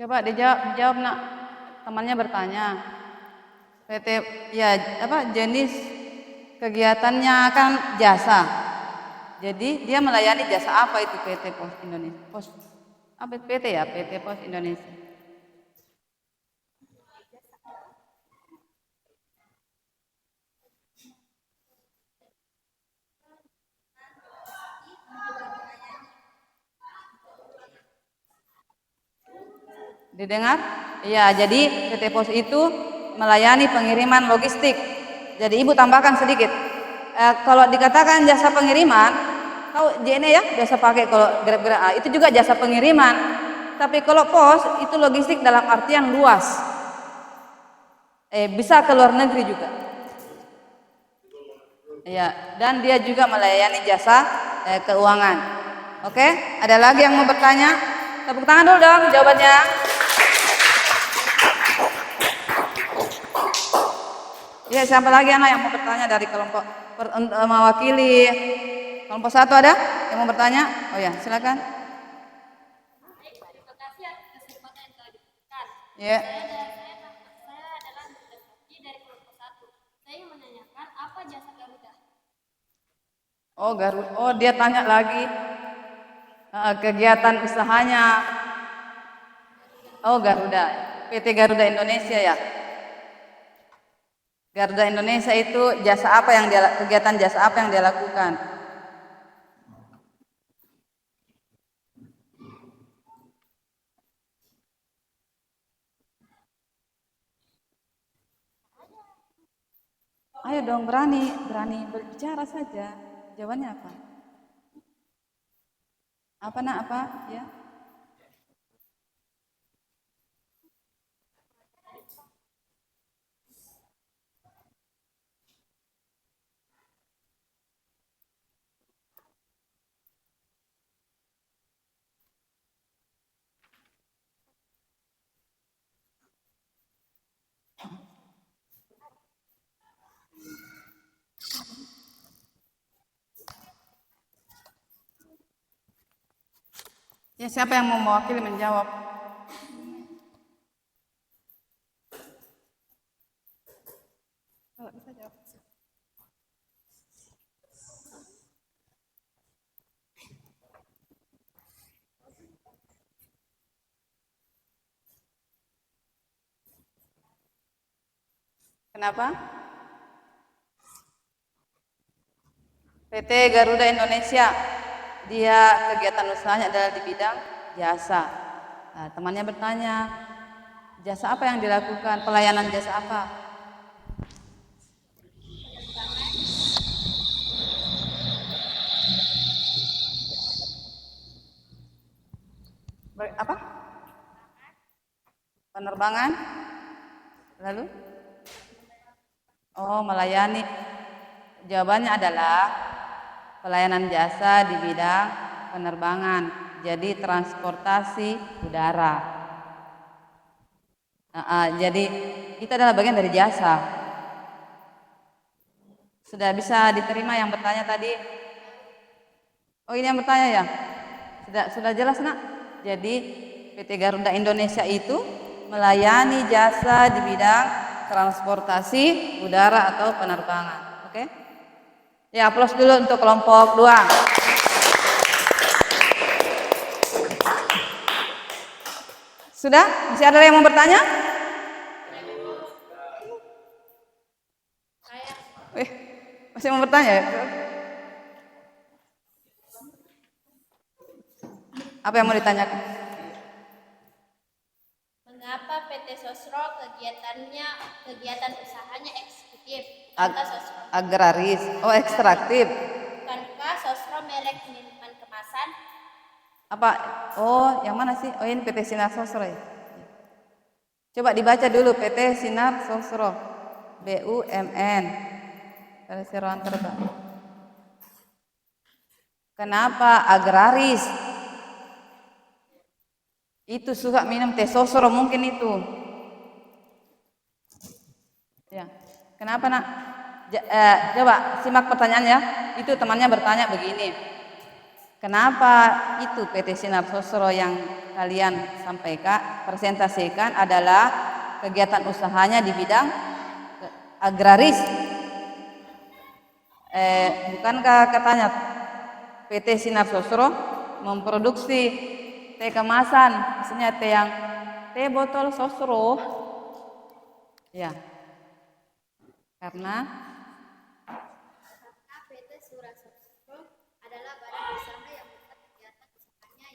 Coba dijawab nak. Temannya bertanya. PT ya apa jenis kegiatannya kan jasa. Jadi dia melayani jasa apa itu PT Pos Indonesia? Apa PT ya? PT Pos Indonesia. Didengar? Iya, jadi PT Pos itu melayani pengiriman logistik. Jadi Ibu tambahkan sedikit. Kalau dikatakan jasa pengiriman, tahu JNE ya, biasa pakai kalau Grab itu juga jasa pengiriman. Tapi kalau pos itu logistik dalam artian luas. Bisa ke luar negeri juga. Ya, dan dia juga melayani jasa keuangan. Oke, ada lagi yang mau bertanya? Tepuk tangan dulu dong jawabannya. Ya, siapa lagi anak yang mau bertanya dari kelompok mewakili kelompok 1 ada yang mau bertanya? Oh ya, silakan. Baik, terima kasih atas kesempatan yang telah diberikan. Ya. Saya adalah Nurul dari kelompok 1. Saya ingin menanyakan apa jasa Garuda? Oh, Oh, dia tanya lagi kegiatan usahanya. Oh, Garuda. PT Garuda Indonesia ya. Garuda Indonesia itu kegiatan jasa apa yang dia lakukan? Ayo dong, berani berbicara saja. Jawabannya apa? Apa nak apa? Ya. Ya, siapa yang mau mewakili menjawab? Kalau bisa jawab. Kenapa? PT Garuda Indonesia, dia kegiatan usahanya adalah di bidang jasa. Nah, temannya bertanya, jasa apa yang dilakukan? Pelayanan jasa apa? Apa? Penerbangan? Lalu? Oh, melayani. Jawabannya adalah pelayanan jasa di bidang penerbangan. Jadi transportasi udara. Jadi itu adalah bagian dari jasa. Sudah bisa diterima yang bertanya tadi? Oh, ini yang bertanya ya? Sudah jelas nak? Jadi PT Garuda Indonesia itu melayani jasa di bidang transportasi udara atau penerbangan. Oke? Ya, aplaus dulu untuk kelompok 2. Sudah? Masih ada yang mau bertanya? Masih mau bertanya ya? Apa yang mau ditanyakan? Mengapa PT Sosro kegiatan usahanya eksekutif? Agraris. Oh, ekstraktif. Bukankah Sosro merek minuman kemasan? Apa? Oh, yang mana sih? Oh, ini PT Sinar Sosro ya? Coba dibaca dulu PT Sinar Sosro. BUMN. Perseroan Terbang. Kenapa agraris? Itu suka minum teh sosro mungkin itu. Ya. Kenapa nak? Coba simak pertanyaannya. Itu temannya bertanya begini. Kenapa itu PT Sinar Sosro yang kalian sampaikan, presentasikan adalah kegiatan usahanya di bidang agraris. Bukankah katanya PT Sinar Sosro memproduksi teh kemasan, maksudnya teh botol sosro. Ya, karena PT Surat Sosro adalah badan usaha yang membuat kegiatan usahanya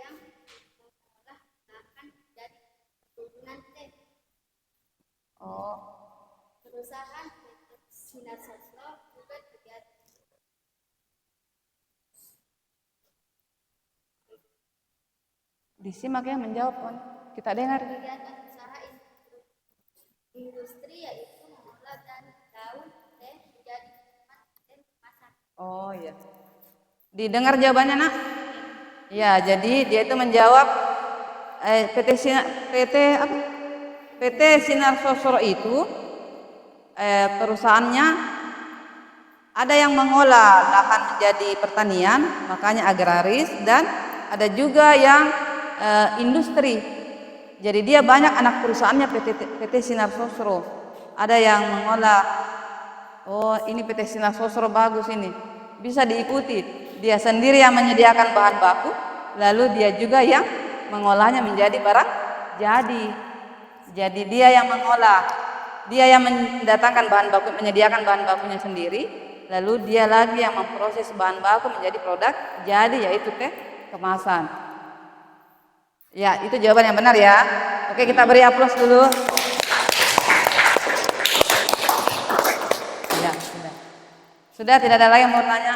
yang mengolah bahan dari perkebunan teh. Perusahaan PT Sinar Sosro juga kegiatan disimak ya menjawab kan. Kita dengar. usaha industri yaitu mengolah daun teh menjadi teh kemasan. Oh iya. Didengar jawabannya nak? Ya, jadi dia itu menjawab PT Sinar Sosro itu perusahaannya ada yang mengolah lahan menjadi pertanian, makanya agraris, dan ada juga yang industri. Jadi dia banyak anak perusahaannya PT Sinar Sosro. Ada yang mengolah, oh ini PT Sinar Sosro bagus ini, bisa diikuti. Dia sendiri yang menyediakan bahan baku, lalu dia juga yang mengolahnya menjadi barang jadi. Jadi dia yang mengolah, dia yang mendatangkan bahan baku, menyediakan bahan bakunya sendiri, lalu dia lagi yang memproses bahan baku menjadi produk jadi, yaitu teh kemasan. Ya, itu jawaban yang benar ya. Oke, kita beri aplaus dulu. Ya, sudah. Sudah, tidak ada lagi yang mau tanya?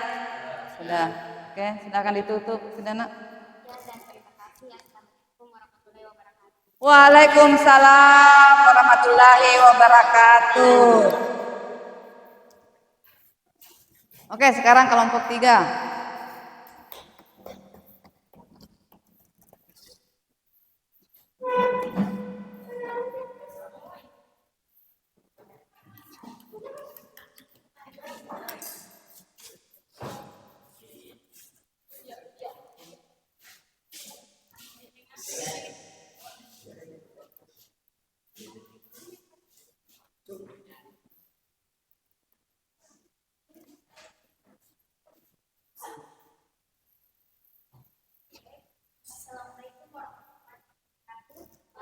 Sudah. Oke, silakan ditutup, sudah nak. Dan terima kasih. Assalamualaikum warahmatullahi wabarakatuh. Waalaikumsalam warahmatullahi wabarakatuh. Oke, sekarang kelompok 3.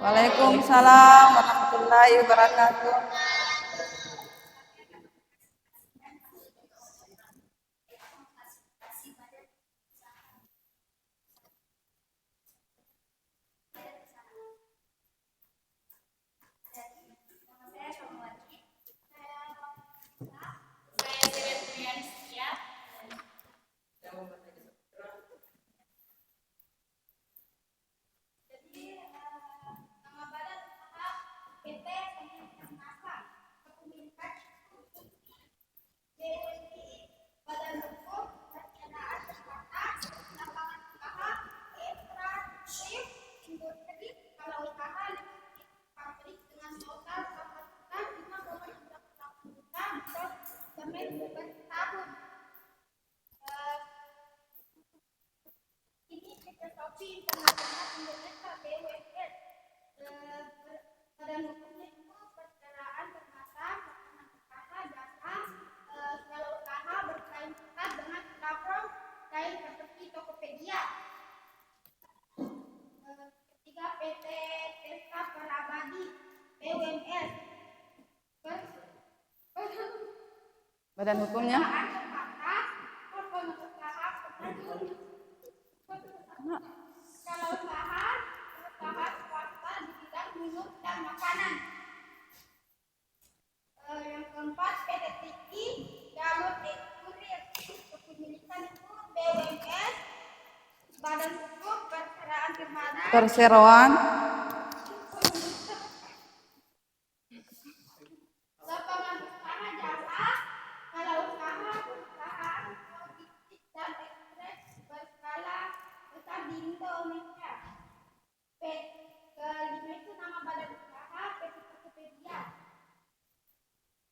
Waalaikumsalam warahmatullahi wabarakatuh. Badan hukumnya itu perceraian bermasa usaha jasa segala usaha berkaitan erat dengan platform kain seperti Tokopedia. Ketiga, PT Tirta Perabadi BUMS. Badan hukumnya? Kalau usaha swasta di bidang minum dan makanan. Yang keempat, PT Tiki Jalur Kurir. Kepemilikan itu BUMS. Badan hukum perseraan terbatas. Perseroan. Lapangan usaha jasa. Kalau usaha perusahaan logistik dan ekspres berskala besar di Indonesia. Kelima itu nama badan usaha PT Tokopedia.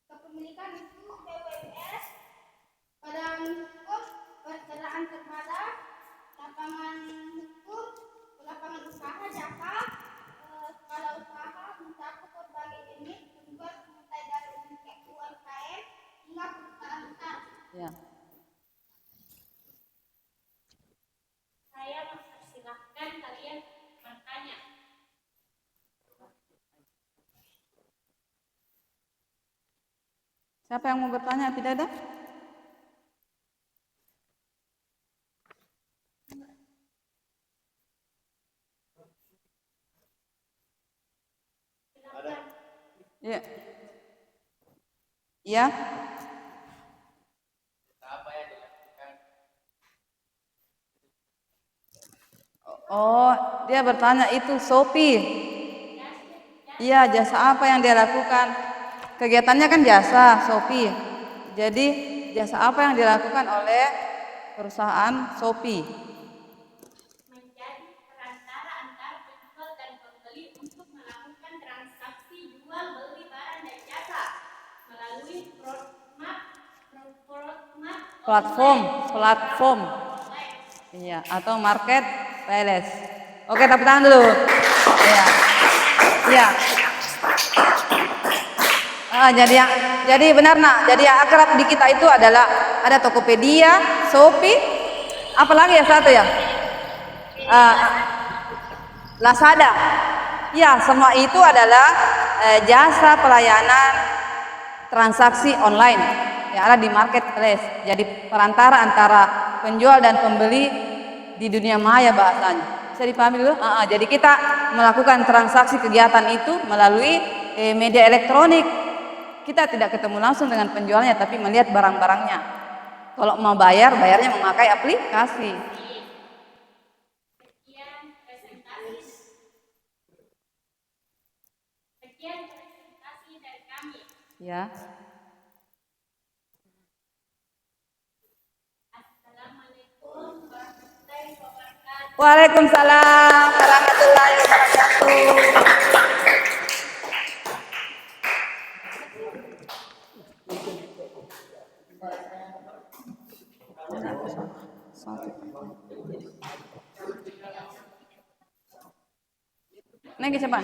Kepemilikan itu BUMS. Badan hukum lapangan hukum, lapangan usaha, jasa, skala usaha, mencakup berbagai jenis, menjual mulai dari UMKM hingga perusahaan besar. Ya. Saya mempersilahkan kalian bertanya. Siapa yang mau bertanya? Tidak ada? Ada. Ya. Ya. Apa yang dilakukan? Oh, dia bertanya itu Shopee. Iya, jasa apa yang dia lakukan? Kegiatannya kan jasa Shopee. Jadi, jasa apa yang dilakukan oleh perusahaan Shopee? Menjadi perantara antar penjual dan pembeli untuk melakukan transaksi jual beli barang dan jasa melalui platform. Iya, atau marketplace. Oke, tepuk tangan dulu. Iya. Iya. Jadi benar nak. Jadi yang akrab di kita itu adalah ada Tokopedia, Shopee, apalagi ya satu ya, Lazada. Ya, semua itu adalah jasa pelayanan transaksi online yang ada di marketplace. Jadi perantara antara penjual dan pembeli di dunia maya bahasanya. Bisa dipahami dulu? Jadi kita melakukan transaksi kegiatan itu melalui media elektronik. Kita tidak ketemu langsung dengan penjualnya, tapi melihat barang-barangnya. Kalau mau bayar, bayarnya memakai aplikasi. Sekian presentasi dari kami. Ya. Assalamualaikum warahmatullahi wabarakatuh. Waalaikumsalam warahmatullahi wabarakatuh. Neng siapa?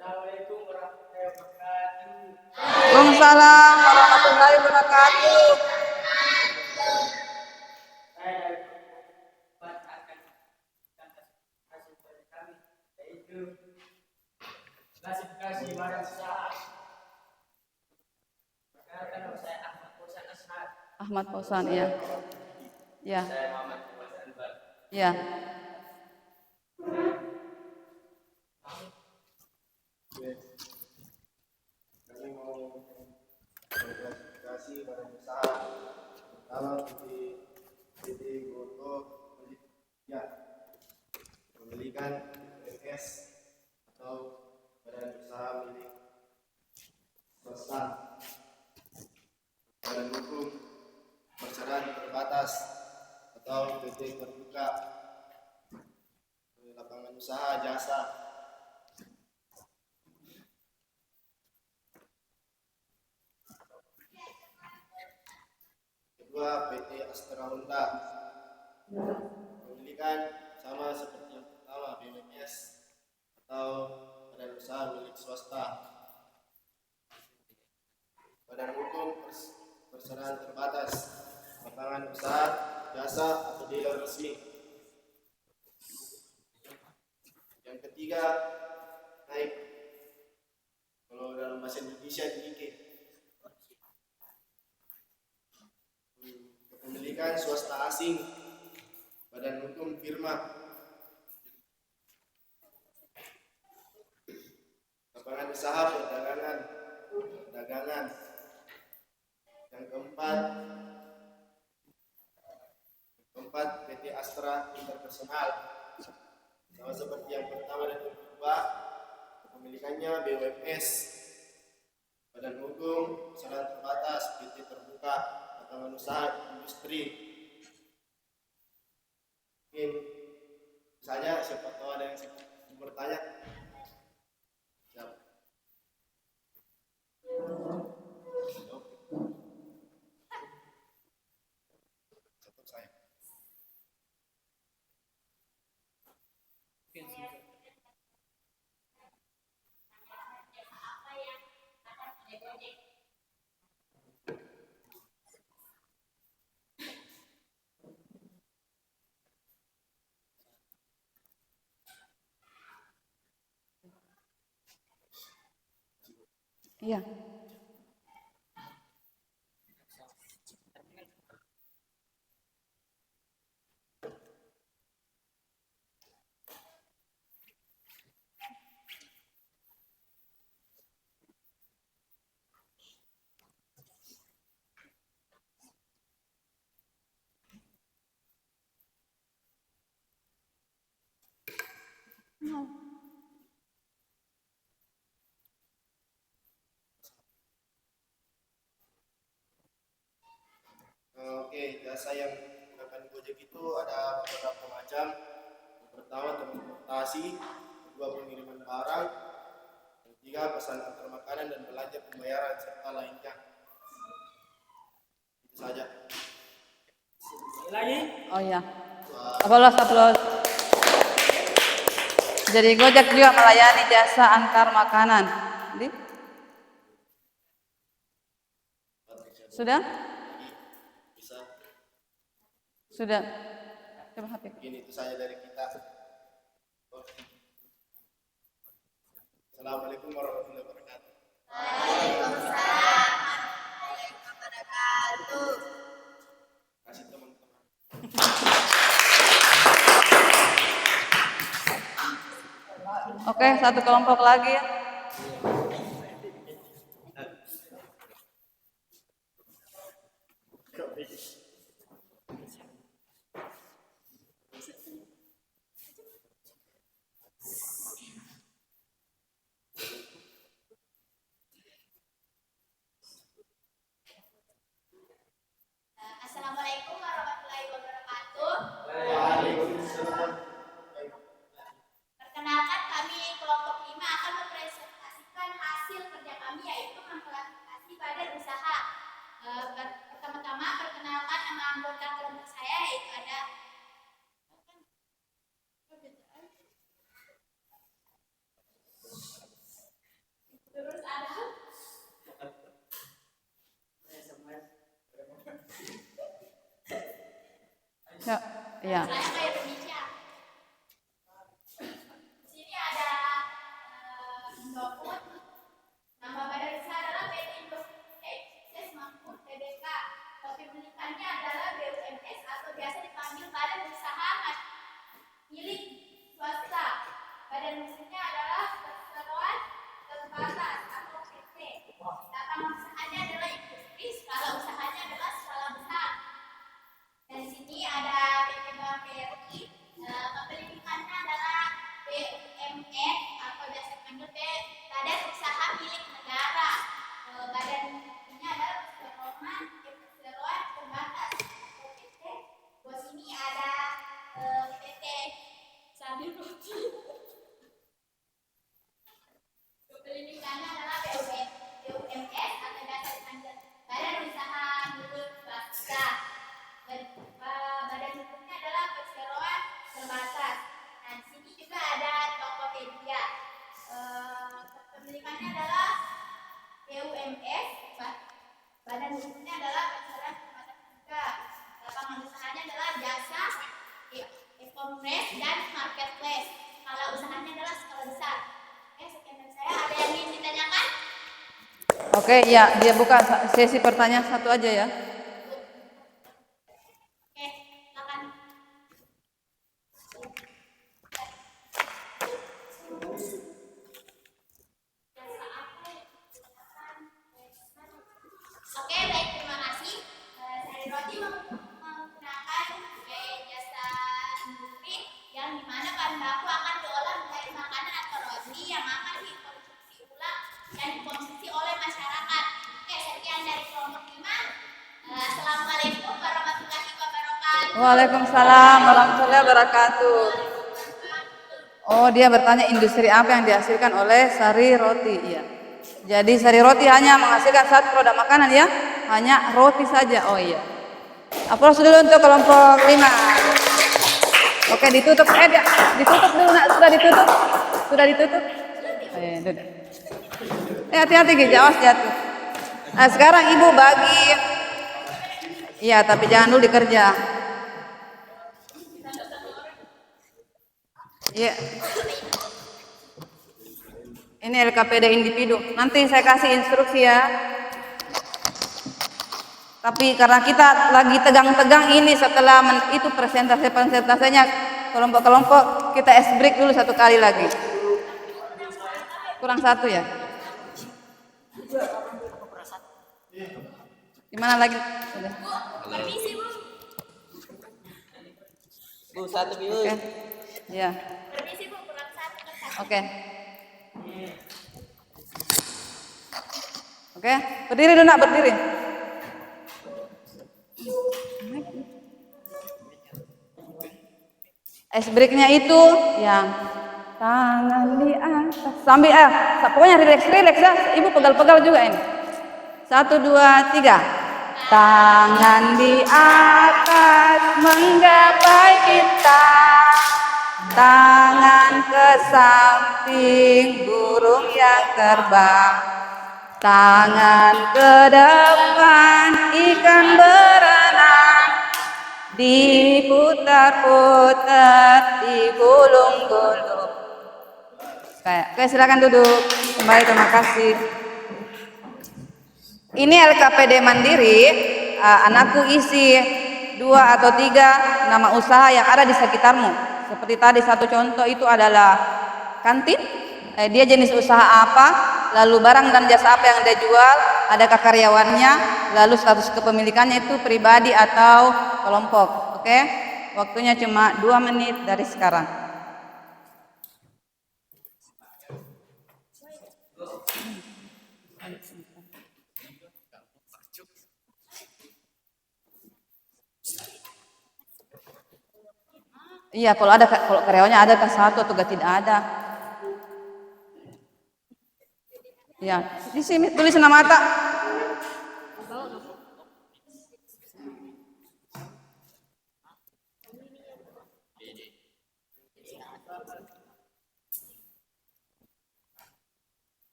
Assalamualaikum warahmatullahi wabarakatuh. Waalaikumsalam warahmatullahi wabarakatuh. Saya dari Pak akan hasil dari kami, yaitu klasifikasi barang usaha. Perkenalkan nama saya Ahmad Fauzan Ashar. Ahmad Fauzan, ya. Ya. Saya Muhammad Fauzan Anwar. Ya. Kami mau klasifikasi barang usaha. Pertama, PT Goto ya memiliki MS atau badan usaha milik swasta. Badan hukum persyaratan terbatas atau PT terbuka. Lapangan usaha jasa. Kedua, PT Astra Honda memiliki sama seperti yang pertama, BMS atau badan usaha milik swasta. Badan hukum persyaratan terbatas, lapangan usaha jasa atau dealer resmi. Yang ketiga, naik kalau dalam bahasa Indonesia NIK. Kepemilikan swasta asing, badan hukum firma. Lapangan usaha perdagangan. Yang keempat PT Astra Interpersonal. Sama seperti yang pertama dan yang kedua, kepemilikannya BUMS, Badan Hukum Usaha Terbatas, PT Terbuka, Batangan Usaha Industri. Mungkin saja, siapa tahu ada yang bertanya. Siap. Cukup saya. Apa yang akan Gojek? Iya. Oke, jasa yang digunakan Gojek itu ada beberapa macam. Yang pertama transportasi, kedua pengiriman barang, yang ketiga pesan antar makanan dan belanja pembayaran serta lainnya. Itu saja. Lagi? Oh iya. Aplaus. Jadi Gojek juga melayani jasa antar makanan. Jadi, sudah? Bisa. Sudah. Coba HP. Mungkin itu saja dari kita. Oke. Assalamualaikum warahmatullahi wabarakatuh. Waalaikumsalam warahmatullahi wabarakatuh. Kasih teman-teman. Oke, satu kelompok lagi ya. Assalamualaikum warahmatullahi wabarakatuh. Waalaikumsalam. Perkenalkan, kami kelompok 5 akan mempresentasikan hasil kerja kami, yaitu mengklasifikasi badan usaha. Pertama-tama perkenalkan nama anggota kelompok saya, yaitu ada terus ada Ya, iya. saya kayak Indonesia. Di sini ada Indofood. Nama badan usaha adalah PT Indofood Sukses Makmur Tbk. Kepemilikannya adalah BUMS atau biasa dipanggil Badan Usaha milik swasta. Badan usaha adalah perseroan terbatas atau PT. Lapangan usahanya adalah industri, skala usahanya adalah skala besar. Dan di sini ada PT Bank BRI. Kepemilikannya adalah BUMN atau biasa dipanggil Badan Usaha milik negara. Badan ini adalah perseroan terbatas atau PT. Di sini ada PT Sambil Roti. Kepemilikannya adalah BUMS atau biasa dipanggil Badan Usaha milik swasta. Badan hukumnya adalah perseroan terbatas. Nah, di sini juga ada Tokopedia. Kepemilikannya adalah BUMS. Badan hukumnya adalah perseroan terbatas juga. Lapangan usahanya adalah jasa, e-commerce dan marketplace. Skala usahanya adalah skala besar. Sekian dari saya. Ada yang ingin ditanyakan? Oke, ya, dia buka sesi pertanyaan satu aja ya. Oke, silakan. Waalaikumsalam warahmatullahi wabarakatuh. Oh, dia bertanya industri apa yang dihasilkan oleh sari roti. Iya. Jadi sari roti hanya menghasilkan satu produk makanan ya, hanya roti saja. Oh iya. Aplaus dulu untuk kelompok 5. Oke, ditutup. Ditutup dulu nak. Sudah ditutup. Sudah ditutup. Duduk. Hati-hati Gi, awas jatuh. Nah, sekarang ibu bagi. Iya, tapi jangan dulu dikerja. Iya. Ini LKPD individu. Nanti saya kasih instruksi ya. Tapi karena kita lagi tegang-tegang ini setelah itu presentasinya kelompok-kelompok, kita es break dulu satu kali lagi. Kurang satu ya? Gimana lagi? Sudah. Permisi, Bu. Bu, satu Bu. Oke. Ya. Permisi, Bu. Kurang satu kan satu. Oke. Oke, berdiri dulu nak, berdiri. Ice breaknya itu yang tangan di atas sambil pokoknya relax ya. Ibu pegal-pegal juga ini. 1, 2, 3. Tangan di atas menggapai kita, tangan ke samping burung yang terbang, tangan ke depan ikan berenang, diputar-putar, digulung-gulung. Oke, silakan duduk. Kembali, terima kasih. Ini LKPD Mandiri, anakku isi 2 atau 3 nama usaha yang ada di sekitarmu. Seperti tadi satu contoh itu adalah kantin. Dia jenis usaha apa, lalu barang dan jasa apa yang dia jual, adakah karyawannya, lalu status kepemilikannya itu pribadi atau kelompok. Oke, waktunya cuma 2 menit dari sekarang. Iya, kalau karyawannya adakah satu atau tidak ada? Ya, di sini tulis nama tak.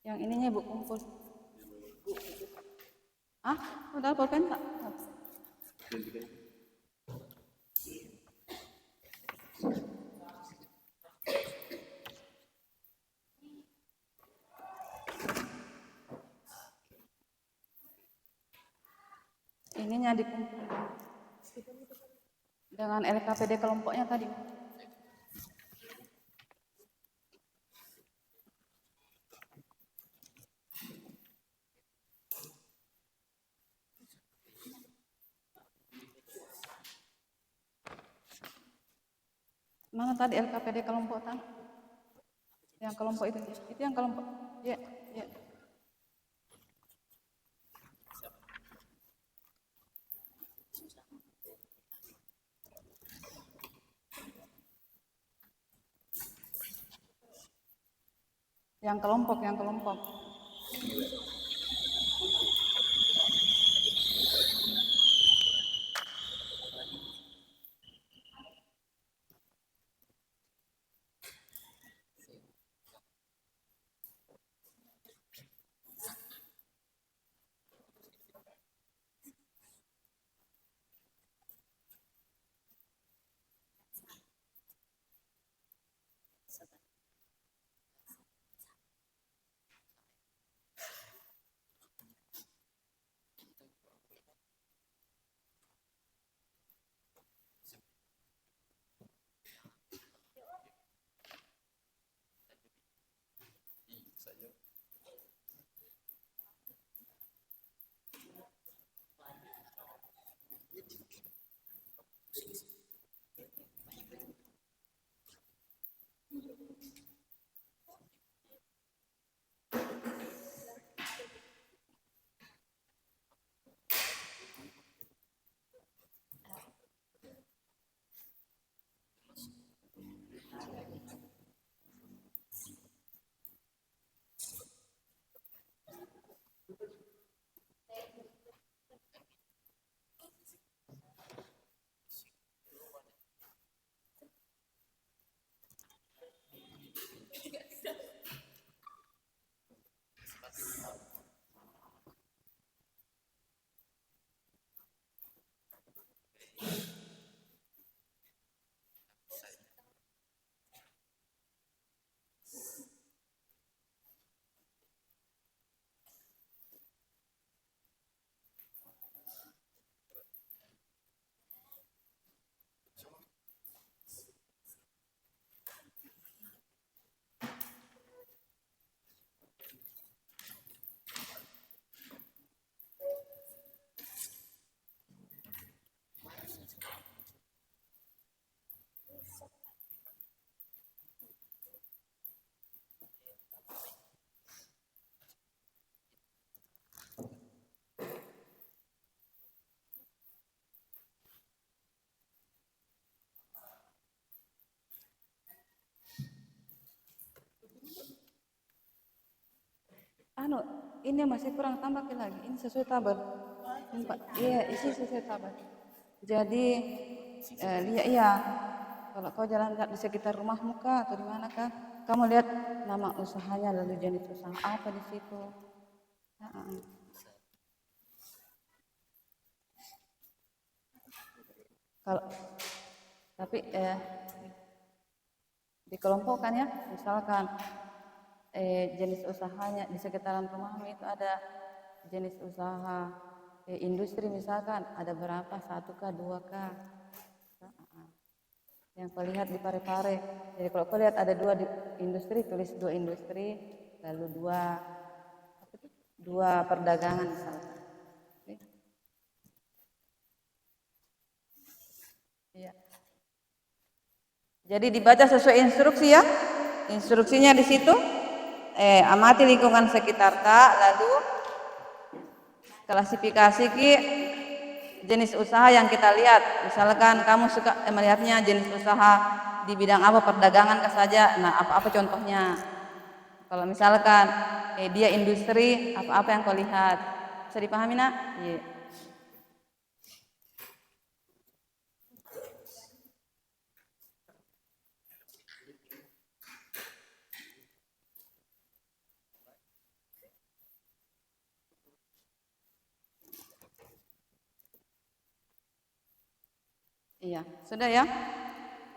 Yang ininya ibu kumpul. Udah pulpen tak? Ininya dikumpul dengan LKPD kelompoknya tadi. Mana tadi LKPD kelompok tadi? Yang kelompok itu yang kelompok. Ya, ya. Yang kelompok. anu ini masih kurang tambah lagi. Ini sesuai tabel. Iya, isi sesuai tabel. Jadi iya. Kalau kau jalan di sekitar rumahmu kah atau di mana kah, kamu lihat nama usahanya lalu jenis usaha apa di situ. Kalau tapi dikelompokkan ya, misalkan jenis usahanya di sekitaran rumahmu itu ada jenis usaha industri misalkan ada berapa, 1 kah 2 kah, yang kau lihat di Parepare. Jadi kalau kau lihat ada 2 di industri, tulis 2 industri, lalu 2 perdagangan misalkan. Oke. Iya. Jadi dibaca sesuai instruksi ya. Instruksinya di situ. Amati lingkungan sekitar tak, lalu klasifikasi ki jenis usaha yang kita lihat. Misalkan kamu suka melihatnya jenis usaha di bidang apa, perdagangan kah saja. Nah, apa-apa contohnya. Kalau misalkan dia industri, apa-apa yang kau lihat. Bisa dipahami nak? Iya. Iya, sudah ya?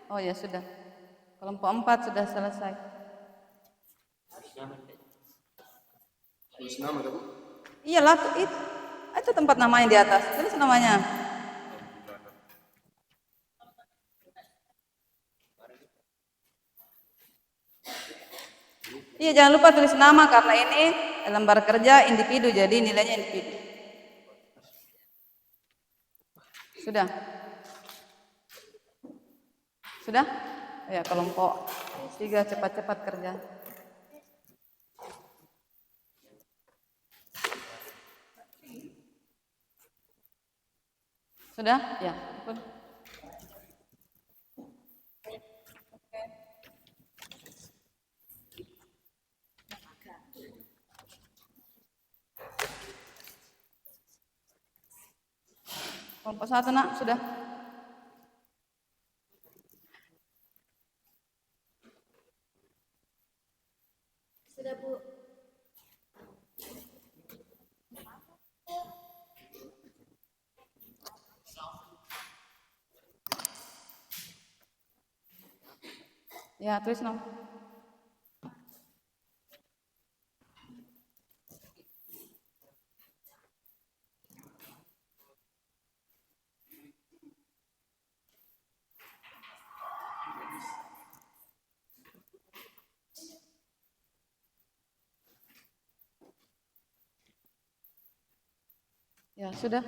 Oh ya sudah. Kelompok 4 sudah selesai. Tulis nama Bu. Iyalah, itu tempat namanya di atas. Tulis namanya. Iya, jangan lupa tulis nama karena ini lembar kerja individu, jadi nilainya individu. Sudah? Sudah? Ya, kelompok 3 cepat-cepat kerja. Sudah? Ya. Kelompok 1 nak, sudah? Sudah Bu. Ya, tulis nama. Ya, sudah.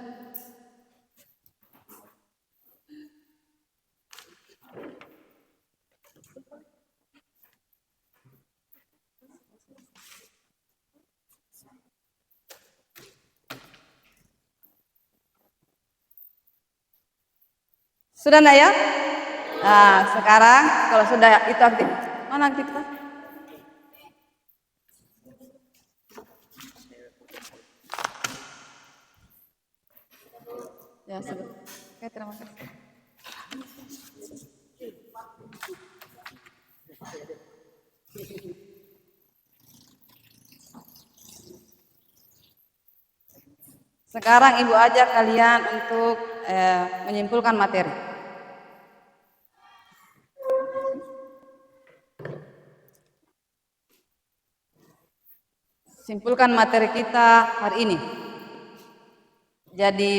Sudah nak ya? Nah, sekarang kalau sudah itu aktif. Mana aktivitas? Ya, sudah. Oke, terima kasih. Sekarang Ibu ajak kalian untuk menyimpulkan materi. Simpulkan materi kita hari ini. Jadi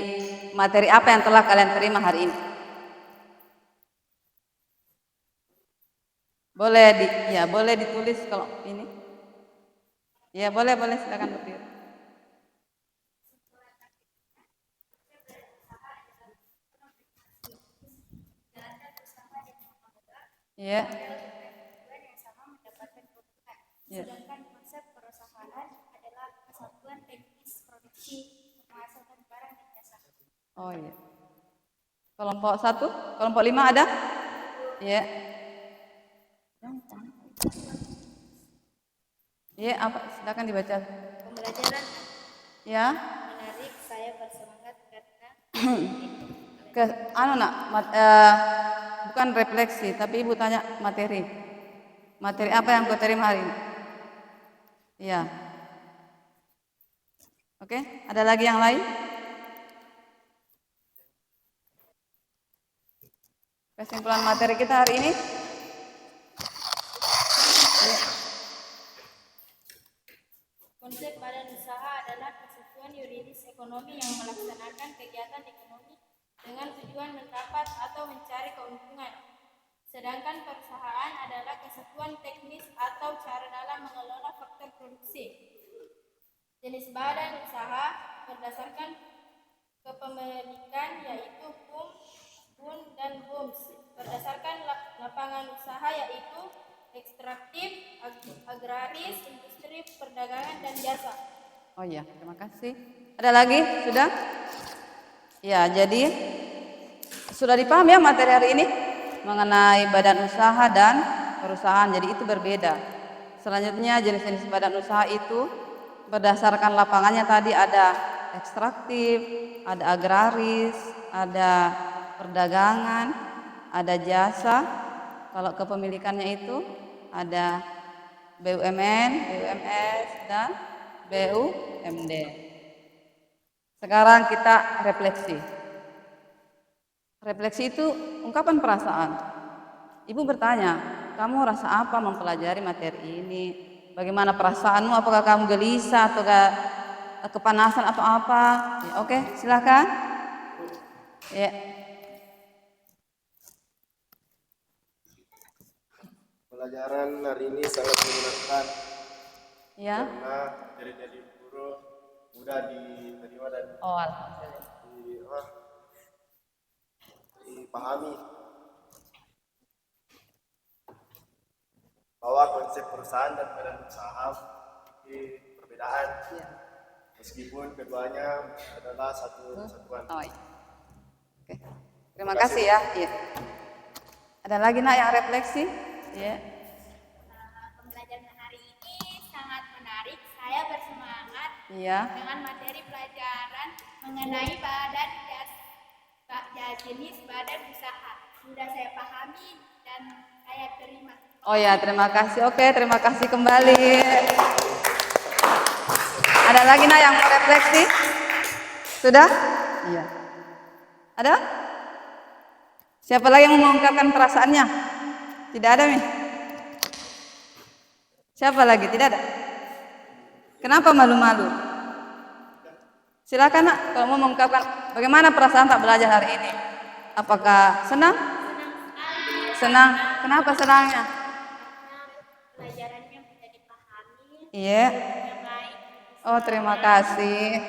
materi apa yang telah kalian terima hari ini? Boleh ditulis kalau ini. Ya, boleh silakan berdiri. Ya. Yang sama mendapatkan keuntungan. Sedangkan konsep perusahaan adalah kesatuan teknis produksi menghasilkan barang dan jasa. Oh iya. Kelompok 1, kelompok 5 ada? Iya. Iya, apa? Silakan dibaca. pembelajaran Ya. menarik, saya bersemangat karena Nak, bukan refleksi, tapi ibu tanya materi. Materi apa yang kau terima hari ini? Iya. Oke, ada lagi yang lain? Kesimpulan materi kita hari ini? Ya. konsep badan usaha adalah kesatuan yuridis ekonomi yang melaksanakan kegiatan ekonomi dengan tujuan mendapat atau mencari keuntungan. Sedangkan perusahaan adalah kesatuan teknis atau cara dalam mengelola faktor produksi. Jenis badan usaha berdasarkan kepemilikan yaitu BUM dan BUMS. Berdasarkan lapangan usaha yaitu ekstraktif, agraris, industri, perdagangan, dan jasa. Oh iya, terima kasih. Ada lagi? Sudah? Ya, jadi sudah dipahami ya materi hari ini mengenai badan usaha dan perusahaan. Jadi itu berbeda. Selanjutnya jenis-jenis badan usaha itu berdasarkan lapangannya tadi ada ekstraktif, ada agraris, ada perdagangan, ada jasa. Kalau kepemilikannya itu ada BUMN, BUMS, dan BUMD. Sekarang kita refleksi. Refleksi itu ungkapan perasaan. Ibu bertanya, kamu rasa apa mempelajari materi ini? Bagaimana perasaanmu? Apakah kamu gelisah atau kepanasan atau apa? Ya, oke, silakan. Ya. Pelajaran hari ini sangat menyenangkan Ya. karena materi dari guru mudah diterima dan Oh, alhamdulillah. dipahami bahwa konsep perusahaan dan badan usaha memiliki perbedaan Ya. meskipun keduanya adalah satu kesatuan. Oh, iya. Oke. Terima kasih ya. Iya. Ada lagi nak yang refleksi? Ya. Pembelajaran hari ini sangat menarik. Saya bersemangat Iya. dengan materi pelajaran mengenai badan jenis badan usaha. Sudah saya pahami dan saya terima. Oh ya, terima kasih. Oke, terima kasih kembali. Ada lagi nak yang mau refleksi? Sudah? Iya. Ada? Siapa lagi yang mau mengungkapkan perasaannya? Tidak ada, Mi? Siapa lagi? Tidak ada? Kenapa malu-malu? Silakan nak, kalau mau mengungkapkan bagaimana perasaan tak belajar hari ini. Apakah senang? Senang. Kenapa senangnya? Pelajarannya bisa dipahami Iya. dengan baik. Oh, terima kasih.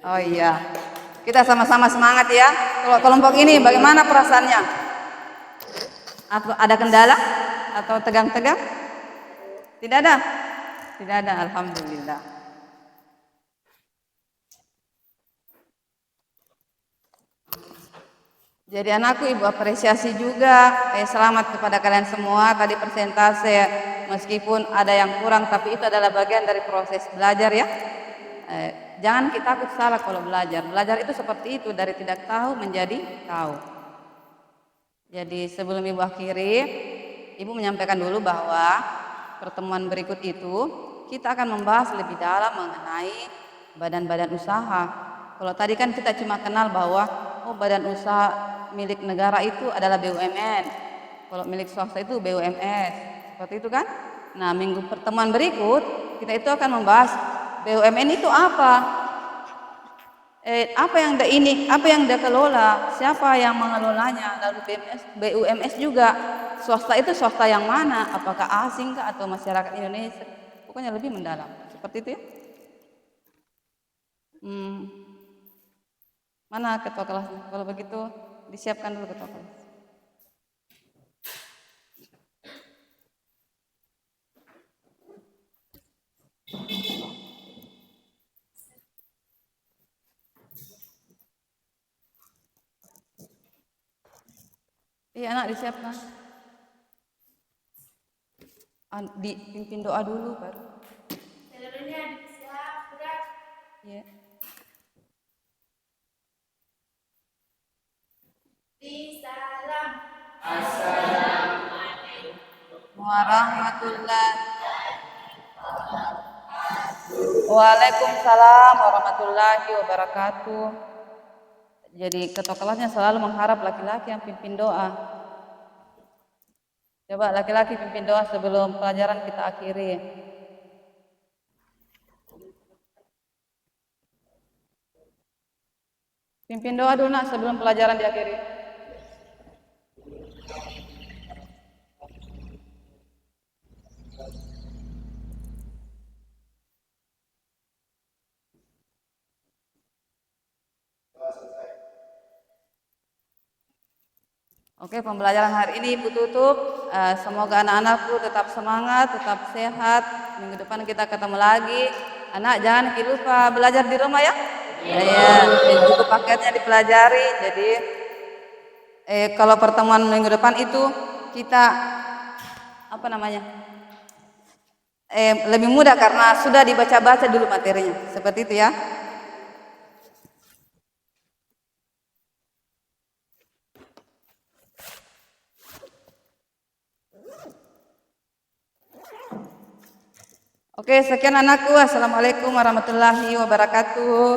Oh iya. Kita sama-sama semangat ya. Kalau kelompok ini bagaimana perasaannya? Atau ada kendala? Atau tegang-tegang? Tidak ada? Tidak ada, alhamdulillah. Jadi anakku, ibu apresiasi juga. Selamat kepada kalian semua. Tadi persentase meskipun ada yang kurang, tapi itu adalah bagian dari proses belajar ya. Jangan kita takut salah kalau belajar. Belajar itu seperti itu, dari tidak tahu menjadi tahu. Jadi sebelum ibu akhiri, ibu menyampaikan dulu bahwa pertemuan berikut itu kita akan membahas lebih dalam mengenai badan-badan usaha. Kalau tadi kan kita cuma kenal bahwa badan usaha milik negara itu adalah BUMN. Kalau milik swasta itu BUMS. Seperti itu kan? Nah, minggu pertemuan berikut kita itu akan membahas BUMN itu apa? Apa yang dia kelola? Siapa yang mengelolanya? Lalu BUMS juga. Swasta itu swasta yang mana? Apakah asing kah atau masyarakat Indonesia? Pokoknya lebih mendalam. Seperti itu ya. Mana ketua kelasnya? Kalau begitu disiapkan dulu ketua kelas. Iya anak disiapkan. Dipimpin doa dulu baru. warahmatullahi. Waalaikumsalam warahmatullahi wabarakatuh. Jadi ketua kelasnya selalu mengharap laki-laki yang pimpin doa. Coba laki-laki pimpin doa sebelum pelajaran kita akhiri. Pimpin doa dulu nak sebelum pelajaran diakhiri. Oke, pembelajaran hari ini Ibu tutup. Semoga anak-anakku tetap semangat, tetap sehat. Minggu depan kita ketemu lagi. Anak jangan lupa belajar di rumah ya. Ya, buku paketnya dipelajari. Jadi kalau pertemuan minggu depan itu kita apa namanya? Lebih mudah karena sudah dibaca-baca dulu materinya. Seperti itu ya. Oke, sekian anakku. Assalamualaikum warahmatullahi wabarakatuh.